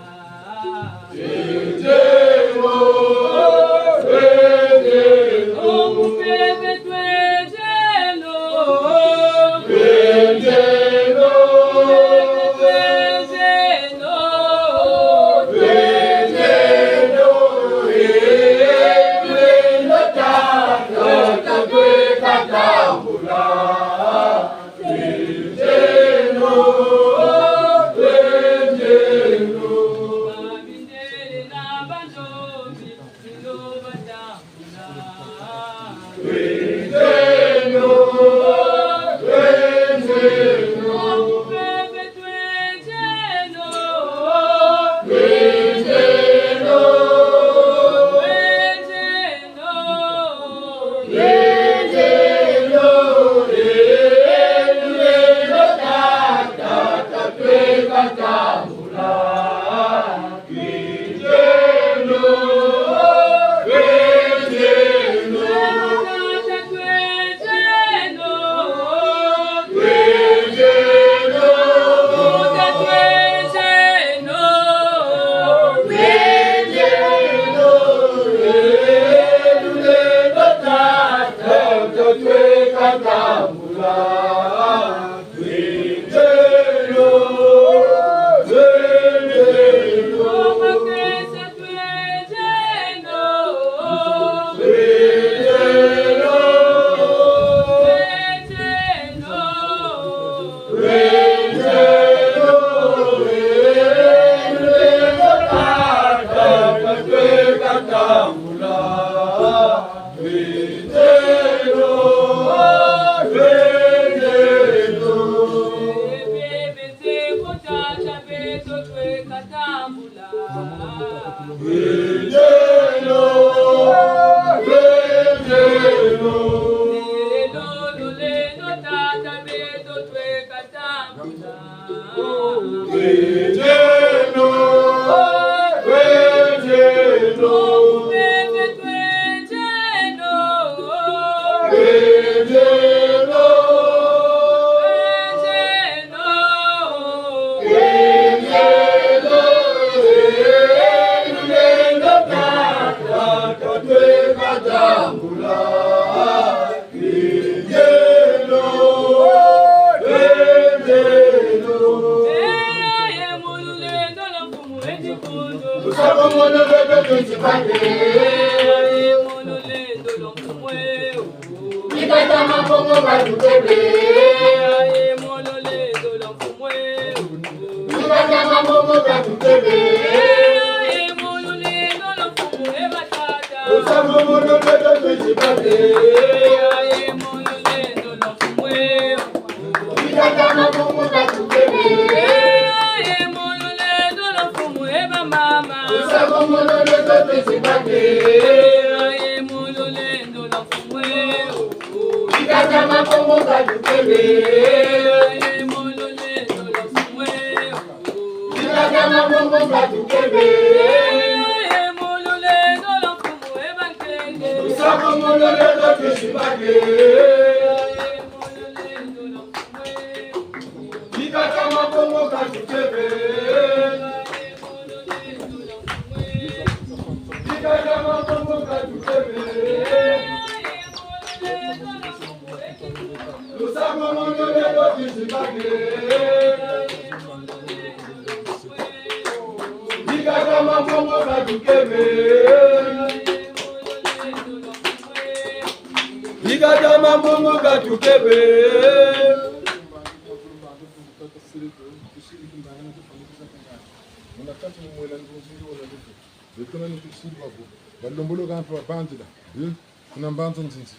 kuna mbanza nzinzi,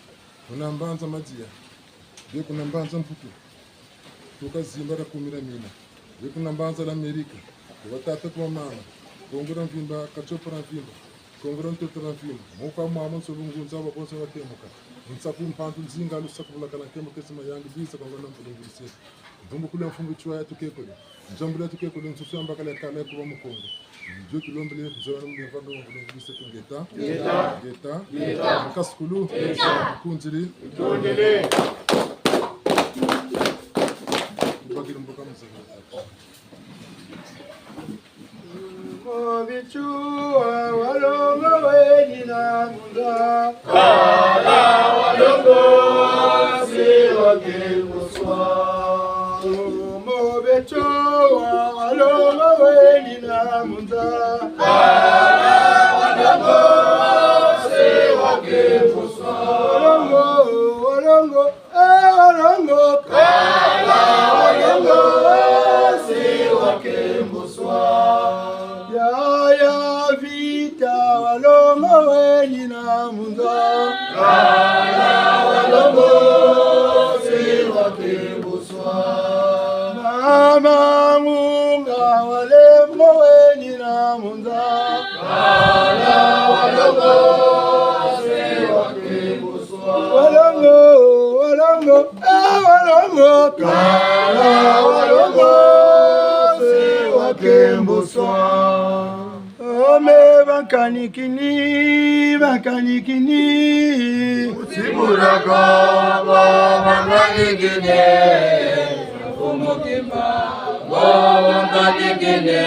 kuna mbanza madziya, kuna mbanza mputu, tukazimba rakumira mina, kuna mbanza la Amerika, vatata kwa mama, kongora mvimba, kachopora mvimba, kongora mtotora mvimba, muka mama nsolungunza wakosa watemuka, nsaku mpantu nzinga alusa kubula kana kemuka sima yangi bisa kongora mvulungulise. Ndombo kule mfumbi chwa tukekole. Njambula tukekole nsusu ambaka la kala kuba mukongo. Dieu qui l'homme les zona nous devons nous c'est un geta kaskulu kunjili tondele bakira mboka muzaka mo bichua walongo weni na munda kala walongo si wakimuswa mo bichua walongo weni na munda kala walongo si wakimuswa walongo walongo kala walongo si wakimuswa ya vita walongo weni na munda kala walongo si wakimuswa mama munga walembo weni na munda kala walongo si wakimuswa walongo walongo kala walongo si wakimuswa ome bakanikini usimuraka bakanikini umukimba bakanikini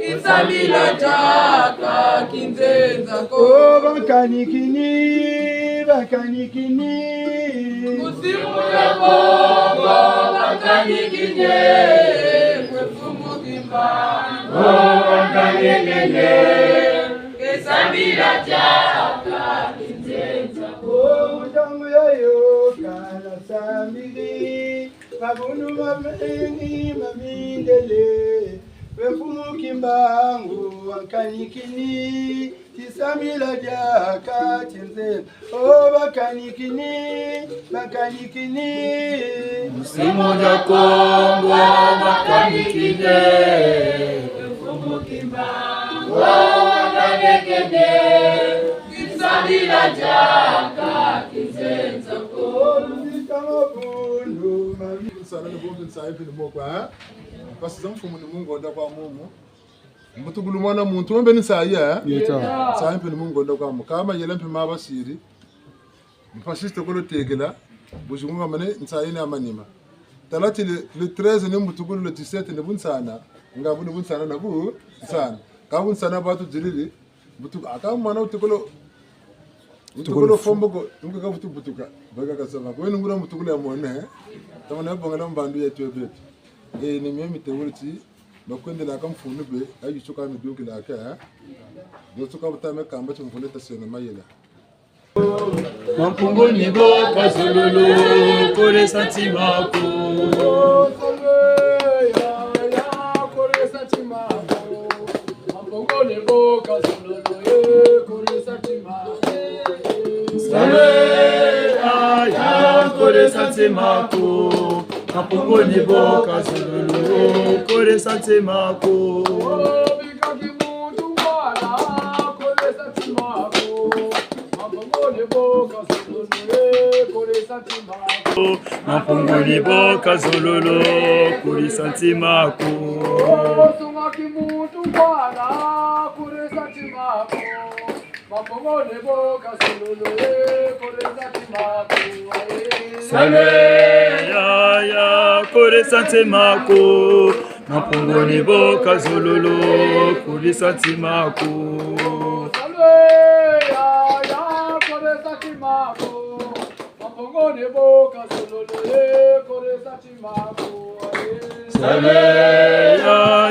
isabila chaka kinzenza ko bakanikini usimuraka bakanikini umukimba bakanikini isabila chaka kinzenza ko mutango yayo kala sambiri babunu mamengi mamindele wefumukimbangu wakanikini tisamila jaka tinze o bakanikini msimu ja Kongo bakanikini wefumukimbangu wakanikini tisamila jaka tinze ko Bundu mami sana ni bombe nsaipi ni mokwa basi zamfumu ni Mungu onda kwa mumu mutugulu mwana muntu wembe ni saya nsaipi ni Mungu onda kwa mu kama yelempe mabasiri mfashiste kolo tegela bujunga mane nsayini amanima talati le 13 ni mutugulu le 17 ni bunsana ngabu ni bunsana na bu sana kabu nsana batu jirili butu aka mwana utukolo utukolo fombo tunga ka butuka baga kasaba ko ngura mutukolo ya mone tamana bongala mbandu yetu ebetu ni mimi tewulti bakwende la kamfunu be ayi chuka mi duki la ka do chuka butame kamba chumfune tasena mayela Mampungo ni boka zululu kore santimako kore santimako mampungo ni boka zululu kore santimako ya kore santimako Mampungo ni boka zululu kore santimako bikaki muntu wala kore santimako mampungo ni boka zululu kore santimako Mampungo ni boka zululu kore santimako sungaki muntu wala kore santimako mampungo ni boka zululu kore santimako ya kore santimako Mampungo ni boka zululu kore santimako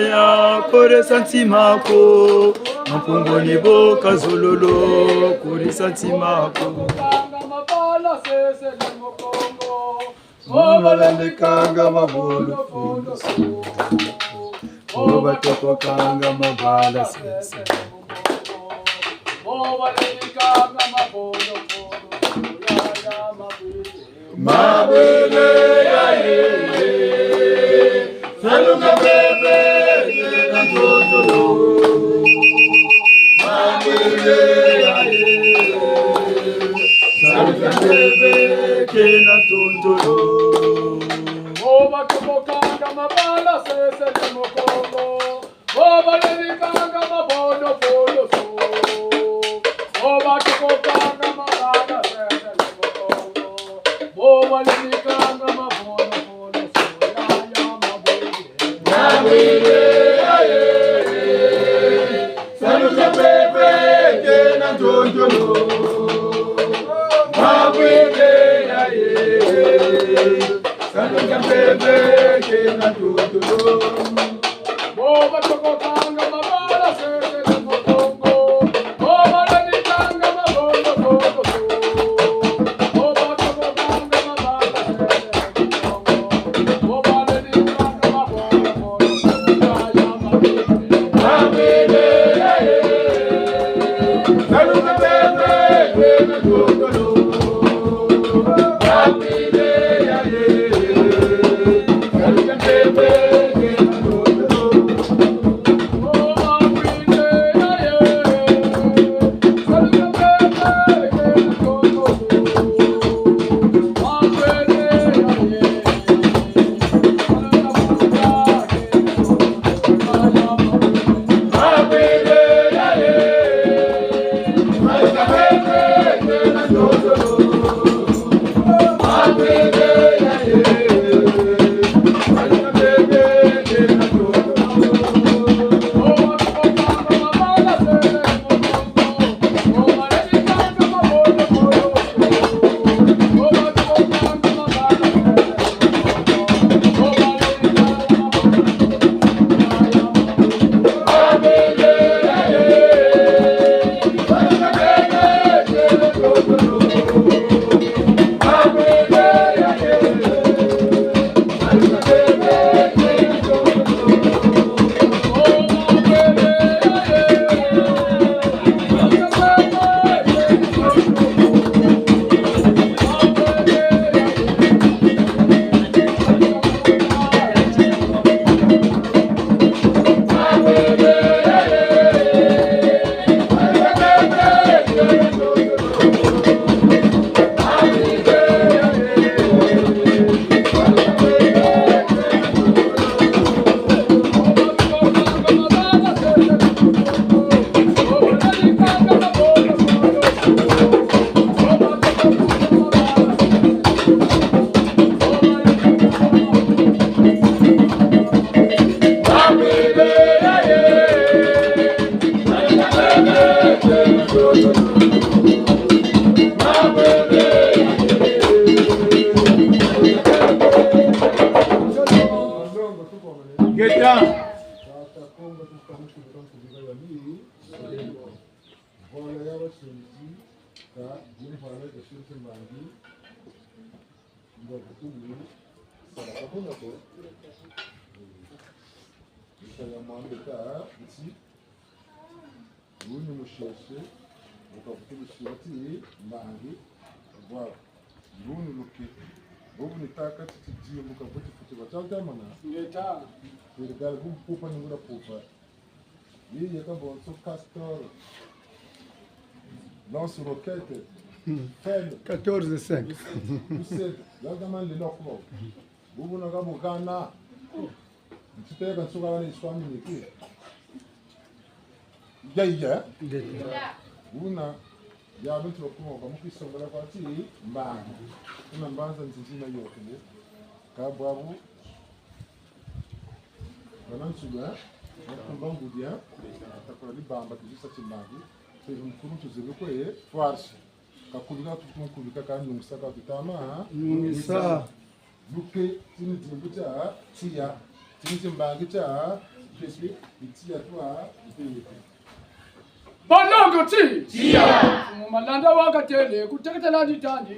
ya kore santimako Mampungo ni boka zululu kore santimako Obalandekanga mabolo fundo Obatokokanga mabala sese Obalandekanga mabolo fundo Mabele ya ye Salunga bebe na totolo Mabele ya ye Salunga bebe na totolo Lance-roquette, 14,5. Vous n'avez pas Ghana. Tu sais que tu vas aller soigner l'équipe. Yaya. Una. Ya bintu bakuru bamukwisongora kwati mbanga. Una mbanza nzizina yoke. Kabwabu. Banansuga. Bakambangu dia. Atakora libamba kizisa chimbagi. Teve mkuru tuzibe kwe farsi. Kakubika tukumukubika kandi umusaka tutama. Nungisa. Buke tini timbucha tia. Tini timbangi cha. Kesi itia twa ipeye. Banongo ti! Tia! Malanda wakatele, kuteketela ditani.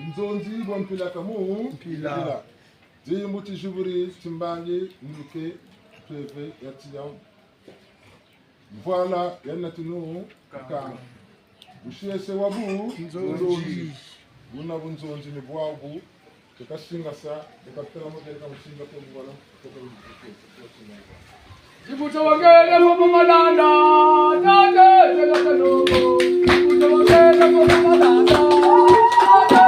Nzonzi bon pila kamu pila je muti juburi timbangi nuke teve yatia voilà yanatunu ka ushiyese wabu nzonzi buna bunzonzi ni bwabu tukashinga sa tukatela mugera mushinga ko ngwana Ibuto wagele mu malanda nade telakano Ibuto wagele mu malanda nade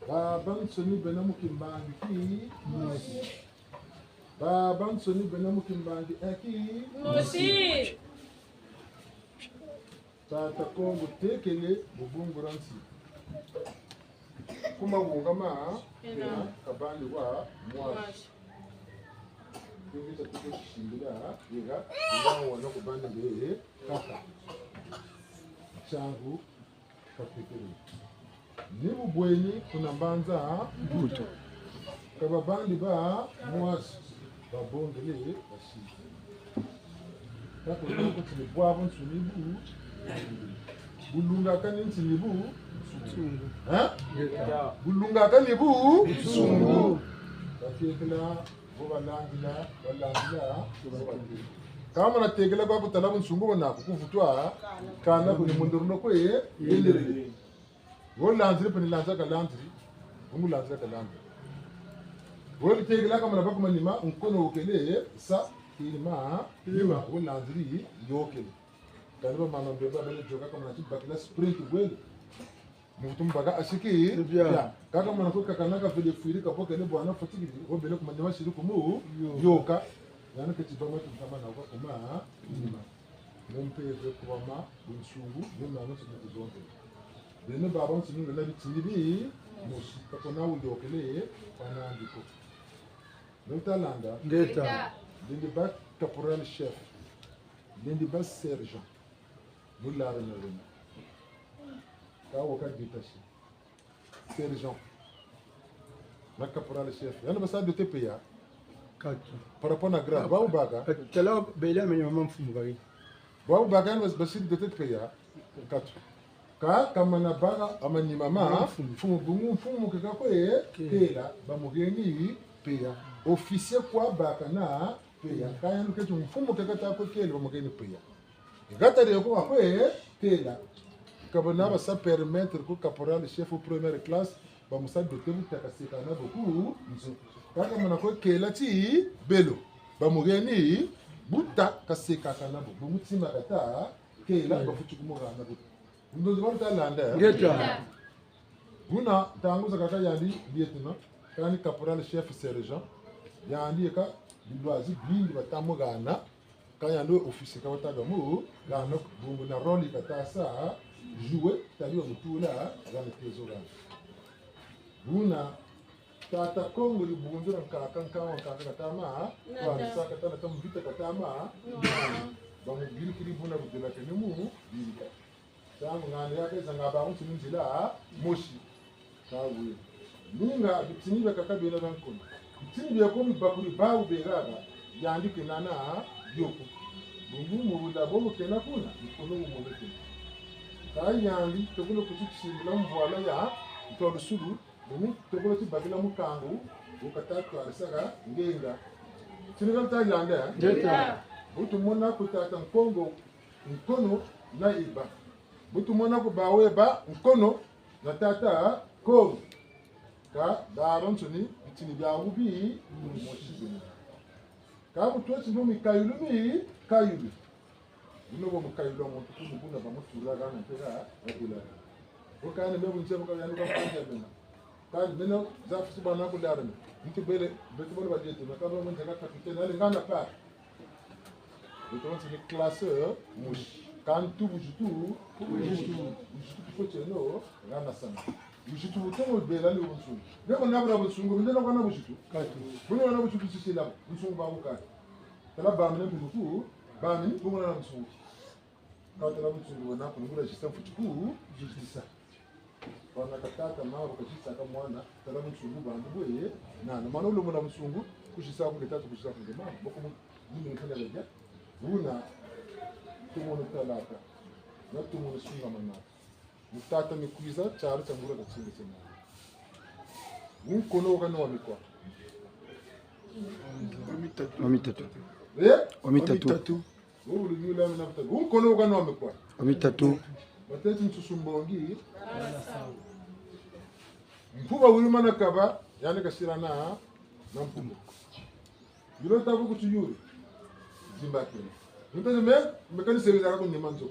Babansoni benamukimbangi ki Babansoni benamukimbangi aki Moshi. Tata Kongo tekele bubunguransi kuma wungama kabandi wa mwashi Kungita tuko shimbira yiga wana kubandi be kaka changu kafikiri Nibu bweni kuna mbanza mbuto kababandi ba mwasi babongele bashiki Kako niko tilibwabo nsunibu bulunga kani nsunibu sungu bulunga kani bu sungu Kafikila bobalangila kama na tegela kwa kutalabu nsungu wana kukuvutwa kana kuni munduruno kwe yelele Wolandri pani lanza kalandri, ungu lanza kalandri. Woli tegela kama nabako manima unkono ukele sa kilima lima wolandri yokele. Kaniba mama mbeba bale joka kama nati bakila sprint wele. Mutum baga ashiki ya kaka mana ko kakanaka vile fuiri kapo kele bwana fatigi wo bele kuma nyama shiri kumu yoka yana kiti bama tukama na kwa kuma lima. Mompe kwa ma unsungu nima no sinatizonte. Dene babam sini ngala bitindi musi kapona wundo kele pana ndiko. Notalanda Ngeta. Dende ba caporal chef. Dende ba sergent. Mulare na rena. Ka waka détaché. Sergent. Na caporal chef. Yana basa de TPA. Kaki. Par rapport à grade. Ba ubaga. Tala bela me mama mfumu bari. Ba ubaga yana basa de TPA. 4. Ka kama na baga amani mama mfumu bungu mfumu kaka kwe kela bamugeni pia officier kwa baka na pia kaya nuketu mfumu kaka ta kwe kela bamugeni pia gata de ko kwe kela kabana ba sa permettre ko caporal chef au première classe bamusa de tebu takasika na beaucoup nzo kaka mana ko kela ti belo bamugeni buta kasika kana bungu tima kata kela bafutu kumura na buta Ndo zibanta landa. Ngeta. Huna tangu kaka yandi lieutenant, kani caporal chef sergent, yandi ka bilwazi bindi batamo gana, kayando officier ka bataga mu, gana bungu na roli kata sa jouer tali wa mutula gana tezo gana. Una tata Kongo libunzura kaka katama kwa saka tana tamvita katama bamubiri kiri buna kudela kenemu bilika tangu ngane yake zangaba unti nzila moshi kawe ninga bitiniba kakabela bankona bitiniba yakomi bakuri bawu beraga yandike nana yoko bungu mubula bobo kena kuna ikono mumoleke kai yandi tokulo kutikishimula mvwala ya ntolo sulu bumi tokulo tibakila mukangu ukatatu alisaka ngenga tinigal ta yanda Jeta. butu mona kutata nkongo nkono na iba butu mona kubawe ba nkono na tata kongo ka daron tuni bitini bya ubi moshi ka butu no mikayulu mi kayulu bino bo mukayulu mo tuku kuna ba mutura gana tera akula ukane mebu nchemo ka yanuka kwanja bena ka bino za fusuba na kudara mtu bele betu bona badete makaba mo ndaka kapitene ale ngana pa c'est le classeur mouche. Quand tout bouge tout, faut que no, rana sana. Bouge tout, tout le bel aller au son. Dès qu'on a bravo son, on ne l'a pas bouge tout. Vous n'avez pas bouge tout c'est là. Nous sommes pas au cas. C'est là bas même pour bas même pour la son. Quand on a bouge on a pour nous la gestion faut tout, juste ça. Quand on a katata na wakati saka mwana, tala msungu bandu boye, na maana ule mwana msungu kushisa kwa tatu kushisa kwa jamaa. Boko mimi nifanya leja. Una tumono talaka na tumono sunga manaka mutata mikwiza cyaro cyangura gatsinda cyane unkono gano wamikwa omitatu uri nyula mina butatu unkono gano wamikwa omitatu batete nsusumbongi mpuba uri mana kaba yani kasirana na mpuba yuro tabu kutuyuri zimbakele nitane mekani service akako nyemanzo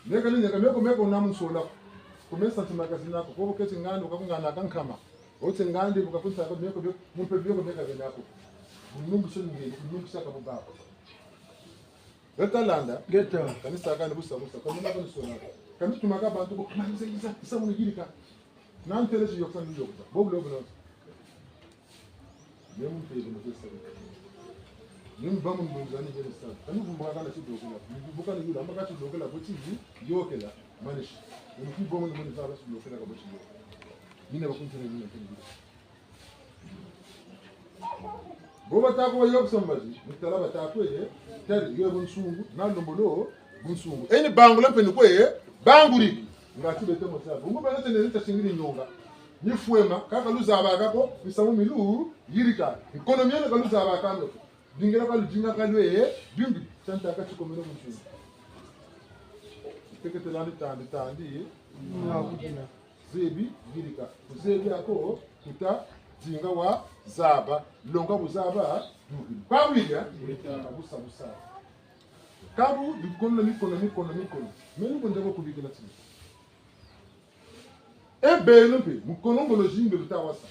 mekani nyaka meko namusola kumesa timakazina ko ko keti ngando kakungana kankama othi ngandi bukafunza ko meko mumpebyo ko beka benako munumbu soningeli munumbu saka bubako betalanda Geta. kanisa kana busa kana nako nisola kana tumaka bantu ko kanisa isa munigilika nantele yoksan yoksa boblo boblo yemu pede no festa nim bamu mbuzani jere sana kanu kumbuka kana chidokela mbuka ni yule ambaka chidokela ko chizi yokela manish umki bomu ni muni fara chidokela ko chizi nina bakuntere nina kendi boba tako yok sombaji mutala batako ye tari yo bunsungu na lombolo bunsungu eni bangula peni ko ye banguri ngati bete mo sa bungu bana tene nta singiri nyonga ni fuema kaka luzaba kako bisamu milu yirika ekonomi ne kaluzaba kando dingira ka lujinga ka lwe bimbi santa ka chikomero mushi tekete lani tandi zebi girika zebi ako kuta dinga wa zaba longa buzaba kwawija busa kabu dikono mikono menu bonjago kubikela tsi beno pe mukono ngoloji ndo tawasa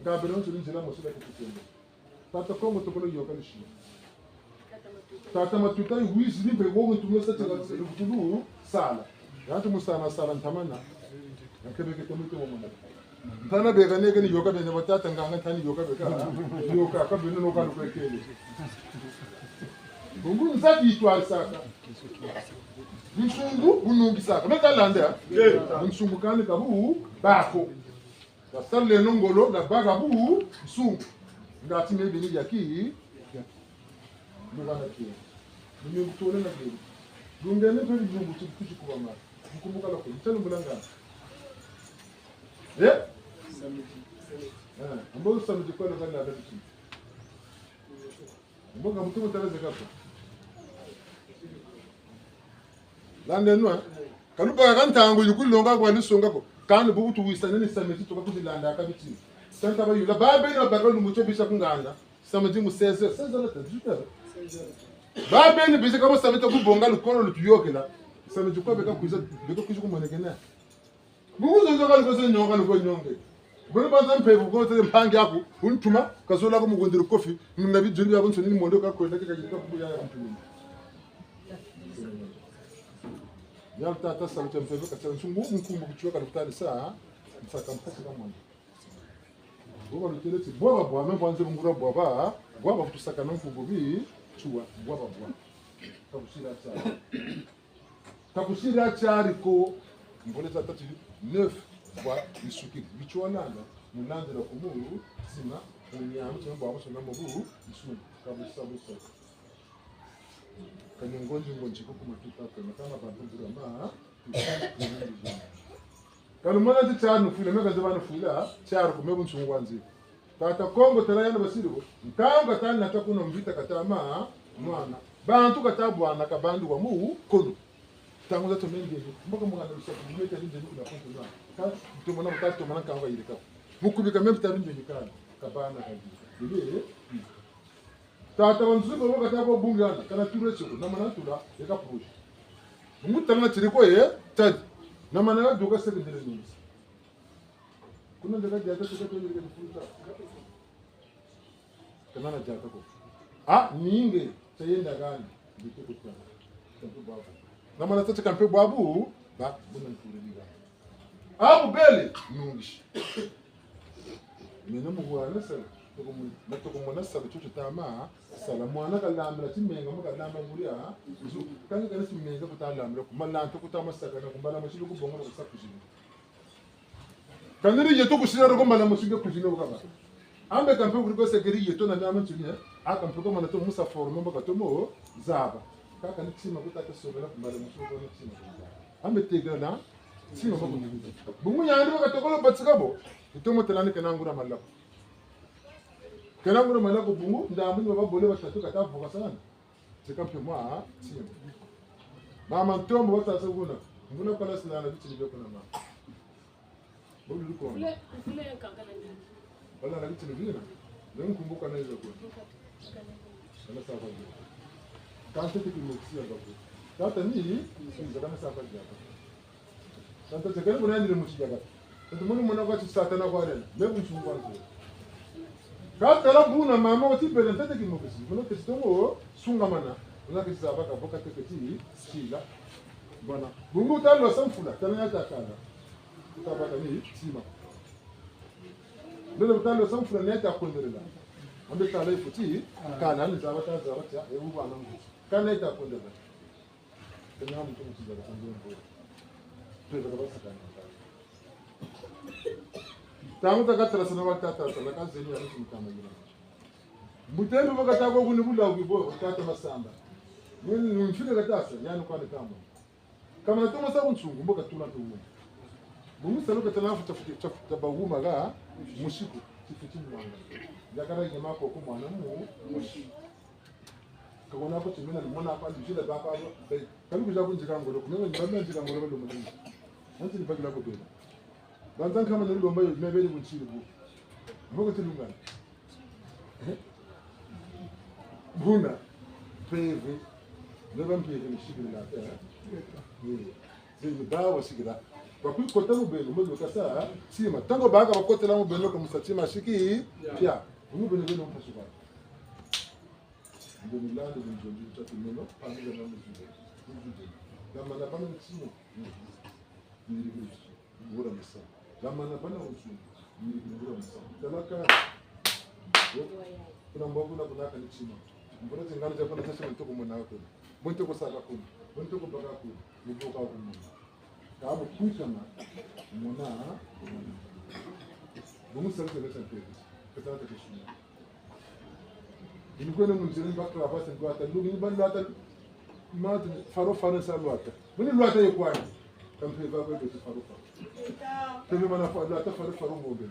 ngabelo nsuri njela mosula kutembe tata kongo tokolo yoka lishi tata matuta wizi ni bego ntumyo sa tsela tselu sala yantu musana sala ntamana akebeke tomuto momona tana bega nege ni yoka bene batata nganga tani yoka beka yoka ka beno no kalu kwekele bungu nzaki itwali saka msungu bunungi saka meka landa msungu kani kabu bako basale nongolo na bagabu msungu ngati mebe ni yaki mbana ki ni mtole na ki dungene to ni bungu tukuchi kuba ma mkumbuka lako mtelo mbulanga ambayo samedi kwa ndani ya ndani mboga mtumo taraze kapo lande no kaluba kantango yukulonga kwa lisonga ko kandi bubutu wisana ni samedi to kakuzi landa akabiti santa ba yula babe no bakalo mucho bisa kunganda samedi mu 16 la tadjuka babe ni bisa kama samedi ko bonga lukono lutuyokela samedi ko beka kuiza ko monekena bubuzo nzoka ko se nyonga ko nyonge bono bazam pe ko te mpangi yako untuma kazola ko mugondero kofi ngabi jindi yabo nsoni mondo ka kwenda ka jika ku ya ntumi ya tata sa mtempe ka tsansu ngungu kuchwa ka lutali saa msaka mpaka kama Boba luteleti boba boa même panze mungura boba boba kutusaka no mfububi chuwa boba boa. Takushira chari ko mboleza tatu 9 fois isuki bichwanana munandira kumuru sima unyamu cyangwa boba sona mubu isu kabisa busa. Kanongonji ngonji ko kumatuka kama bantu burama. Kanu mana tichanu fule meka zabana fula charo kumebu nchungwanzi. Tata Kongo tarayana basirigo nkanga tani natakuno mvita katama mwana bantu katabwana kabandu wa mu kono tangu zato mengi mboka mwana rusaku mmeta nje kuna konto na ka tumona mkato mana kanga yirika mukubika memta nje nikana kabana kaji bile tata wanzuko boka tabo bungana kana turetse na mana tura yaka push mutanga tiriko ye tad na mana doka sekendele nisi kuna ndaka jata tukatoje kufuta kana na jata ko ninge tayenda gani bitukuta tantu babu na mana tata kampe babu ba buna nturiga abu bele nungishi mena muwana sala to mona sala chuchu tama sala mwana kalambra timenga mukalamba nguria zu kanga kana timenga kutalambra kumalanta kutama saka na kumbala mashilu kubonga kusakushini kaniri yeto kushira ko mala mushinga kushina bukaba ambe kampe kuriko sekeri yeto na nyama ntunya akampe ko mana to musa forme mbaka to mo zaba kaka nitsima kutaka sobela kumbala mushuko nitsima ambe tegana sima mbako ndugu bumunyandi bakatokolo batsikabo itomo telani kenangura malako kenangura malako bungu ndamuni babole batatu katavuka sana sekampe mwa sima mama ntombo batasa kuna nguna kala sinana bitini kuna mama bolu liko Fule kankana nini? wala na bitini vina ndio kumbuka na hizo kwa sana sawa kante tikimexia ngapo tata ni sinza kama sawa jaga tata tekeni kuna ndile muchijaga tata mwana mwana kwa tsata na kwa rena mebu mchungwa nzo kata la buna mama otibele tata kimokisi mwana testongo sunga mana una kisa baka boka teketi sila bwana bungu talo samfula tana yata kana utabaka ni sima ndio talo samfula ni yata konderela ambe tala ifuti kana ni zabata ebu bwana ngu kana yata konderela tena mtu msijaga sanzo mbo tuweza kabisa kana tamu takatara sana wakata sana kazi ni alifu mtama yina mutendo bakata ko kuni bula ubibo kata masamba nini mfike katasa yani kwa ni kama natoma sabu nchungu mboka tuna tumu bungu saluka tanafu tafuta baguma ga mushiku tifiti mwanga yakara nyama ko ko mwana mu mushiku kabona ko timina mwana kwa ndishira baba kabi kuja kunjika ngolo kumenya nyama njika ngolo bado mungu nanti nibagila ko bela banzan kama nilo mbayo mebeli kunchiri bu mboka tilungana buna peve leva mpeke nishikira la terre ni dawa sikira kwa kukota mubelo mbo kasa sima tango baga bakotela mubelo ko musatima shiki pia mubelo belo mpasuka ndio milando ndio tatu neno pamoja na mzee kama na pana msimo ni bora msa kama na pana msimo ni bora msa talaka kuna mbovu na kuna kanitsima mbona zingana za pana sasa mtoko mwana wako mtu ko saka kuna mtu ko baka kuna mtu ko kuna kama kuchama mwana bomu sasa kwa sababu kataka kishina ilikuwa ni mzee mpaka hapa sasa hata ndugu ni bando hata mata faro sana lwata mimi lwata yekwani kampeva kwa hiyo faro tena mana hata faro ngombe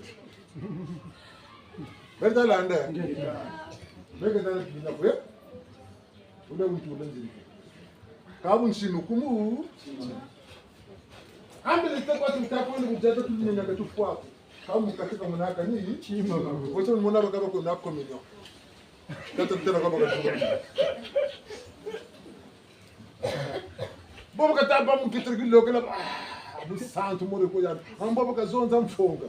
benda landa mega ndani kina kwa ule mtu ulenzi kabu nshinu kumu ambele tekwa tumtakwenda kujaza tulinyanya katufwa kama katika mwanaka ni chima wote mwana bakaba kuna komenyo tata tena kama katufwa bobo kataba mkitirigilo kala bu santo more ko ya ambo bakazonza mfonga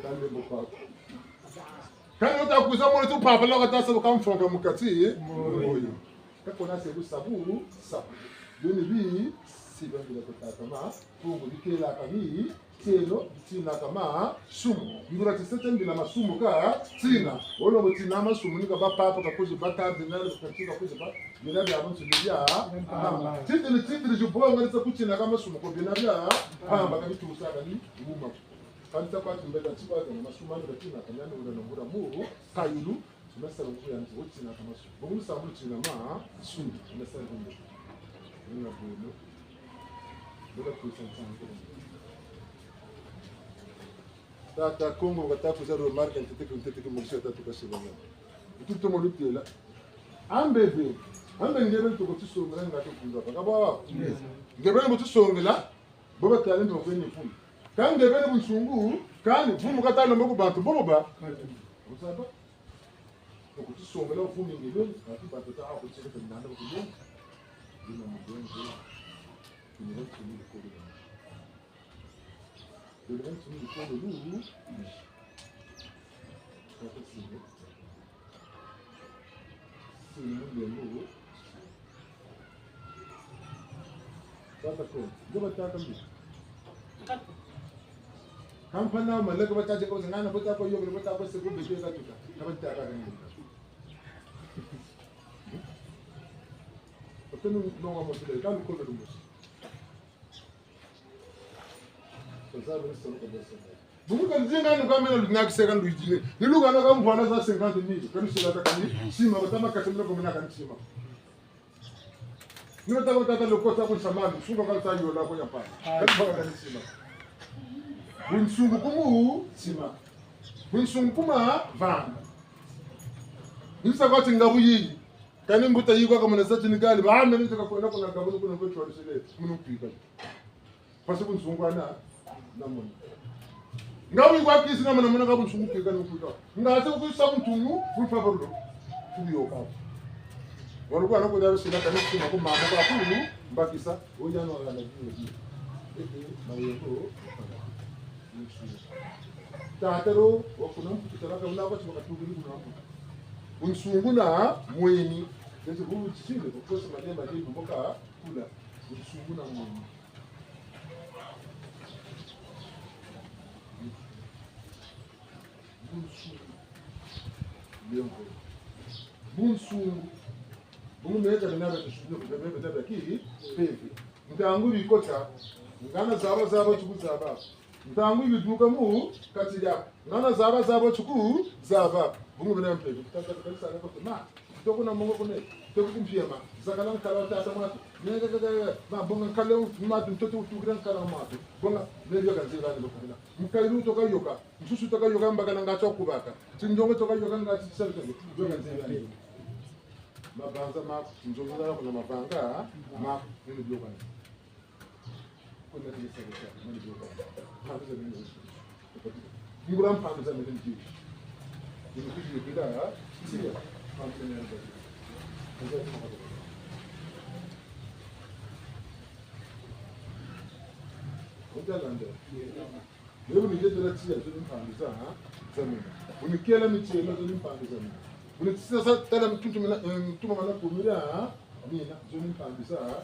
tambe mboko kana utakuza mwana tu papa la katasa bakamfonga mukati moyo kako na sebu sabu sabu deni bi siba bila kama fungu dikela kami teno tina kama sumu ngura tisete bila masumu ka tina wolo mutina masumu nika ba papa ka kuzi bata dinalo ka tika kuzi ba bila ya mtu ndia titili jubo ngalitsa kutina kama sumu ko bila ya pamba ka bitu usaka ni nguma kanta kwa timbele tiba na masumu ndo tina kanyana ndo ngura mu kayulu tunasala kuya nti wotina kama sumu bomu sabu tina ma sumu tunasala ndo nina bulu bila kusantsana tata Congo kata kuza remarque ntete mukisha tatu kasibanga tuto molutela ambebe ngebe to kutsonga ngato kuza bakaba ngebe mutsongela boba tale ndo kwenye fumu kan ngebe bunsungu kan fumu kata no mukubantu boba usaba kutsongela fumu ngebe ati batata akutseka ndanda kuzo dina mudeni ko ni rotu ni ko de l'event qui nous fait le loup. C'est le monde des loups. Ça t'accorde. Je vais t'attendre. Quand on a mal, on va t'attendre comme ça. On va t'attendre, on va t'attendre, c'est pour me dire ça tout ça. On va t'attendre. Parce que nous, on va montrer. Quand nous collons le mousse. Bumu kan zinga no kamera lugna second luijile ni lugha na kama bwana za 50,000 kani sila takani sima batama katemla ko mena kan sima ni nataka kutata lokota kwa samani sunga kan tayo la kwa yapa kani bwana kan sima bunsungu kumu sima bunsungu kuma vanga nisa kwa tingabu yi kani mbuta yiko kama nasati ni gali ba amene tukakwenda kuna gabu kuna kwetu walisele munupika kwa sababu bunsungu ana namoni ngawi kwa kisi na mana mana kabu sungu kega nukuta ngase ku sabu tungu ku favordo kuyo ka walo kwa nako dawe sina kana kuma ko mama ba kulu mbakisa ojano ala ngi na yeko tatero wakuna mkutana kwa unako chuma katugiri kuna hapo unsungu na mweni ndio bubu chile kwa kosa madema ndio mboka kula unsungu na mweni bunsungu bunumeza binaba tushukuye kubebe tabya ki pepe ntangu bikota ngana zaba chukuzaba ntangu biduka mu katija ngana zaba chuku zaba bungu bina pepe tata kanisa ngako ma toko na mongo kone toko kumpiema zakalan kala tata matu nega ma bonga kale matu toto tukran kala matu bonga ndio kanisa ngani lokana mukairu toka yoka msusu toka yoka mbaka ngacho kubaka tinjongo toka yoka ngacho tsalka ndio kanisa ngani mabanza ma tinjongo la kuna mabanga ma ndio ndio kana kuna ndio sasa ndio kana ngura mpanga za mimi ndio ndio kida sia mpanga ndio Ojalande. Leo ni jeto la tia zuri mpangiza ha. Zamina. Unikela michelo zuri mpangiza mina. Unikisa sa tala mtutu mina mtuma mana kumira ha. Mina zuri mpangiza ha.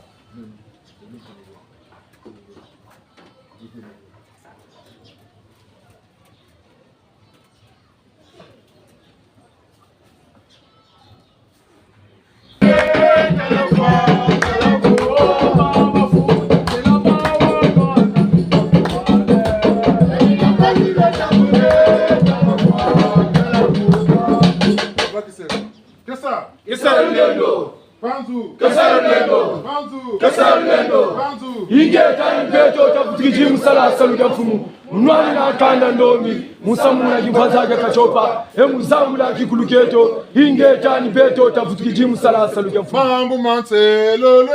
Ingeta mpeto tafutikiji musala saluka mfumu mnwani na kanda ndomi musamu na kipaza kachopa muzamu la kikuluketo ingeta mpeto tafutikiji musala saluka mfumu mambo manselole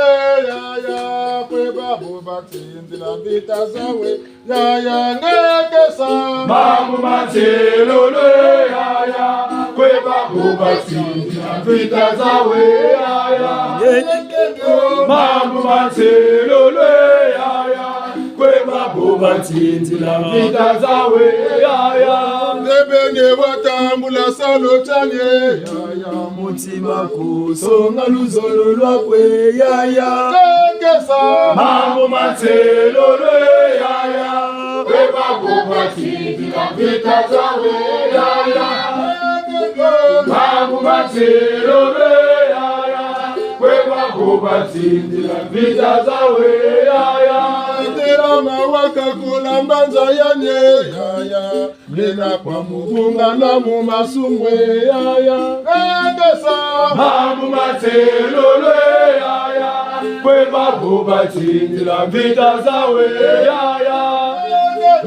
ya kwe babu batindila vita zawe ya ngekesa mambo manselole ya kwe babu batindila vita zawe ya mambo manselole kwe babu batindila vita zawe nebene watambula salotanye mutima kusonga luzolo lwakwe yaya mambo matelo lwe yaya webakubatindira vita zawe yaya mambo matelo lwe yaya webakubatindira vita zawe yaya Terama wakakula mbanza yanye yaya Mlena kwa mubunga na mumasumwe yaya Kagasa mambo matelo lwe yaya webakubatindira vita zawe yaya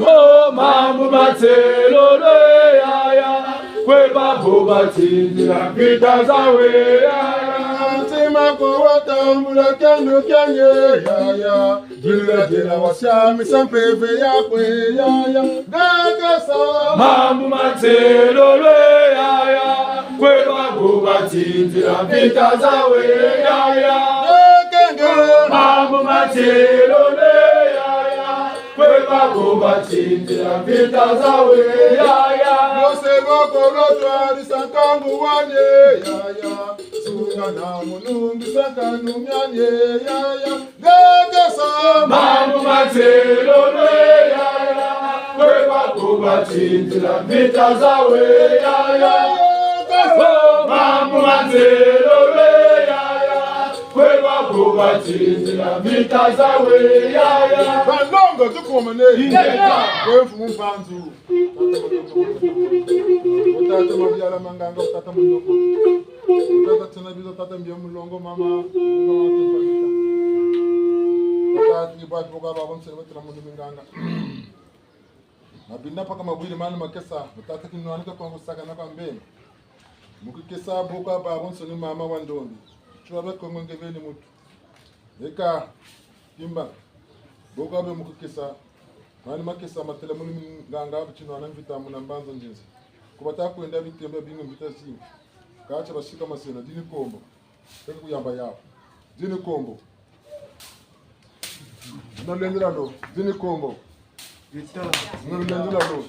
oh mambo matelo lwe yaya webakubatindira vita zawe yaya Sema kwa watambula kando kanye yaya Jila jila wasyami sampeve yakwe yaya Kagasa mambo matelo lwe yaya webakubatindira vita zawe yaya mambo matelo lwe yaya webakubatindira vita zawe yaya Mosego kolotwa risankangu wanye yaya Sunga na munungi sankanu myanye yaya Gagasa mambo matelo lwe yaya webakubatindira vita zawe yaya mambo matelo lwe yaya webakubatindira vita zawe yaya Bandongo tukumane ingeka Wefu mpanzu Utata mabiala manganga utata mulongo Utata tena bizo utata mbia mulongo mama Utata nibwa boga baba msele tena mundu minganga Mabinda paka mabwili mani makesa Utata kinuanika kwa ngusaka na kwa mbeni Mukikesa boga baba msele mama wandondi Chua kongo ngeveni mutu Eka Kimba Boga be mukikesa Mani makesa matela muni nganga abichino anamvita muna mbanzo njinzi Kubata kuenda bitembe bingu mvita zingi Kacha bashika masena dini kombo Teka kuyamba yao Dini kombo Nolendila no Dini kombo Nolendila no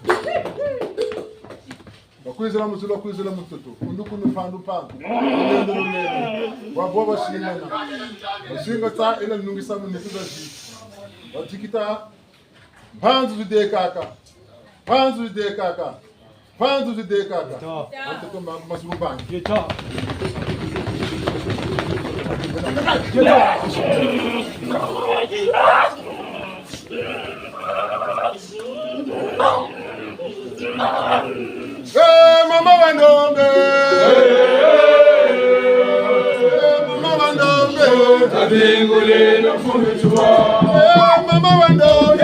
Wakwizela musula wakwizela mutoto Unduku nufandu pangu Nolendila no Waboba shingana Washinga ta ila nungisa munikuza zi Watikita Panzu vide kaka Panzu vide kaka Panzu vide kaka Anteko masuru bangi Geta Mama wandombe Mama wandombe Tabingule no fumichwa Mama wandombe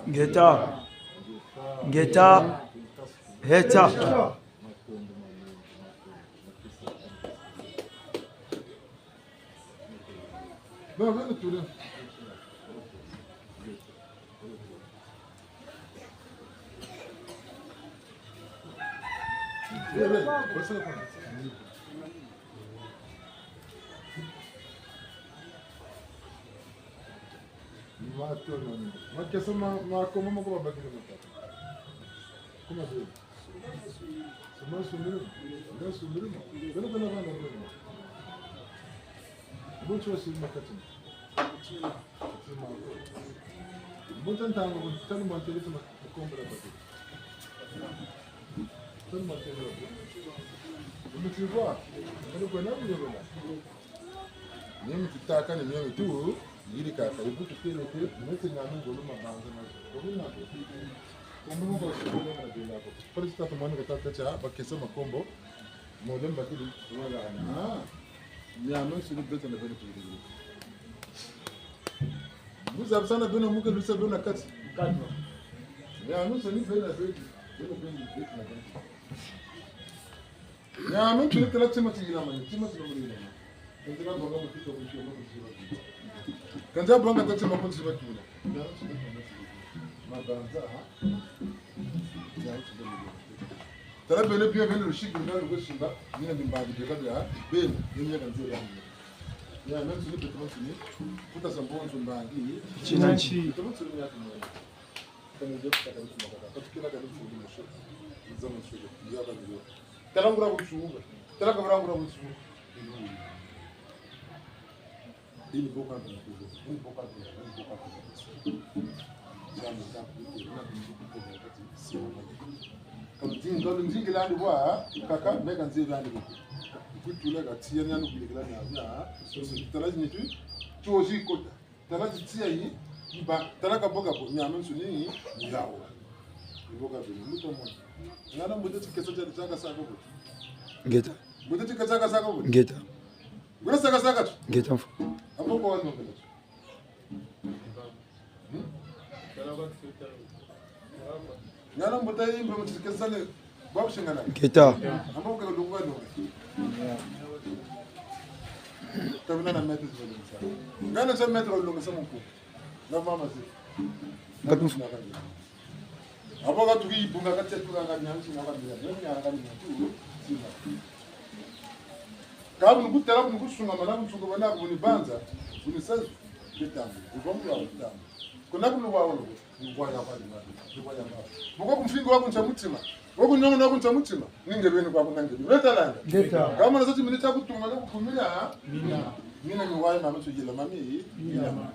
Ngeta. Ngeta. Heta. Non, viens de tourner. Ma questão ma como como vai ter como assim? Mas sumiu, não sumiu, não. Eu não vou levar nada. Buncho sima kati. Buncho ntango tani mwantele tuma kukombra bati. Tani mwantele bati. Umechukua. Ndio kwa nani ndio bwana. Mimi tutaka ni mimi tu ili kaka ibu tukile tu mimi ngani ngolo mabanza na. Kwa Mungu asifiwe na jina lako. Kwa hiyo tutamani kutaka cha bakesa makombo. Modem bakili wala ana. Nyama sio beta na bena kuli. Muza sana bena muke lusa bena kati. Kati. Nyama sio ni bena beti. Bena beti na bena. Nyama sio kila chama tigina mani. Chama sio mali. Ndio bonga mtito kushia mko. Kanja bonga tata mko sio kula. Mabanza ha. Tara bene pia bene rushiki ndani kwa shimba nina mimbaji kabla bene nini kan zuri yangu ya nan sini petrol sini kuta sambon sumbangi Chinanchi petrol sini yake mwana kama ndio kutaka mtu mmoja katukila kana mtu mwingine sio zama sio ya bado ndio tara ngura kuchunga tara ngura kuchunga ili boka ndio ili boka Kalau nzingi landi wa kaka mega nzingi landi ko kutula ga tiya nyanu biligla na so talaji nitu choji kota talaji tiya yi ba talaka boga bo nyamen suni yawo boga bo muto mo ngana muto tikesa jaga saka bo ngeta muto tikesa saka bo ngeta gura saka tu ngeta mfu amoko wano ngeta ngana muto yi mbe muto tikesa ne babu shingana ngeta amoko ga lungwa no tabina na metu zwe ngana sa metu lunga sa mko na mama zi ngatu aboga tuki bunga ka tetu ga nyansi na kabila nyo nya ga ni tu sima kabu ngutera ku ngusunga mana mtsugo bana ku ni banza kuni sa bitambo ubomba bitambo kuna ku luwa ni bwana kwa ni bwana buko kumfingo wako nchamutima wako nyongo na kunchamutima ninge beni kwa kunange betalanga ngeta kama nasati milita kutunga na kukumira mina ni wayi mama tujila mami mama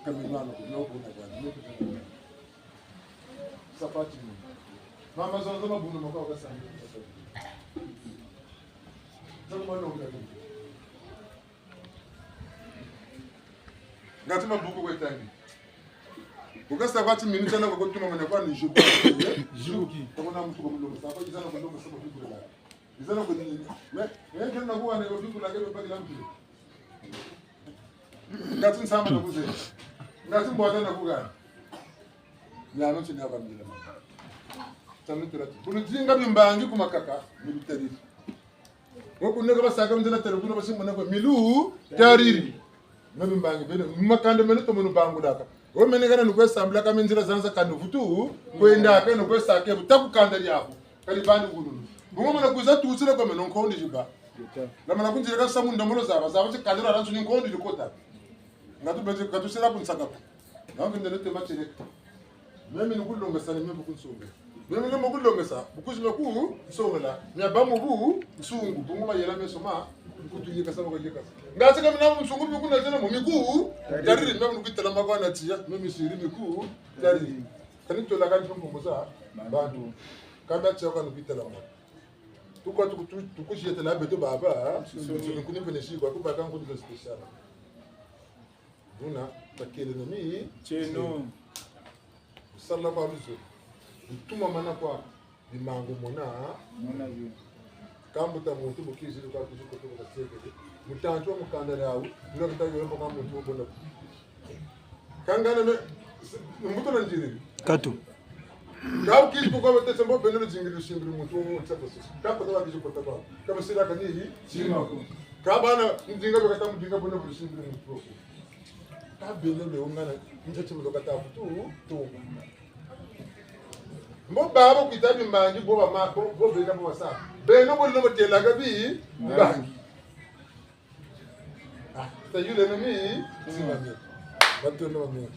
kama mwana kunyo kuna bwana sapati mama zono zama bunu makao kasa zono mwana ngati ngati mabuku kwetangi ukasa kwati minita na kutuma mwana kwa ni jubu juki kuna mtu kwa mdomo sasa jana kwa mdomo sasa vipi la jana kwa nini wewe kana kuwa na vipi la kile pale lampi ngati nsama na kuze ngati mbona na kugana nyano chini hapa mbele tamitira kunujinga bimbangi kumakaka militari woko nega basaka mzana telefoni basimona kwa milu tariri ngabimbangi bene makande mene to munu bangu daka o mene kana nukwesambula kama nzira zanza kandufutu kwenda kana nukwesake butakukanda yako kali bandi gulu bungo mana kuza tutsira kwa meno nkondi jiba la mana kunjira ka samu ndamolo zaba chikandira ranchu ni nkondi likota ngatu beze katusira kunsaka nange ndele tema chireka mimi nukulonga sana mimi kunsonga mimi ngamo kulongesa bukuzima ku nsongela nyabamu bu nsungu bungo mayela mesoma kutuyika sama kwa jeka ngati kama namu nsungu bikuna tena mu miku dariri mimi nukitala makwana tia mimi siri miku dariri kanito la kanto mboza bantu kama tsoka nukitala mo tukwa tukushia tala beto baba tukuni peneshi kwa kubaka nkundi special Duna takele nami cheno sala kwa biso utuma mana kwa bimango mona yu kambu ta mutu bukizi kwa kuzu ko to kaseke mutanto mukandara yawo ndo kitayo yombo kambu mutu bona kangana me mutu na njiri katu kabu kizi ko ko tese mbo benelo jingiri shingiri mutu tsako sisi kabu ta biso ko ta kwa kama sira kanili sima ko kabana mjinga bekata mjinga bona bushingiri mutu kabele le ungana njeti muloka ta futu to mbo baba kitabi mangi bo ba bo bena bo sa beno bo no tela gabi bangi ta yule na mi si mami bato no mami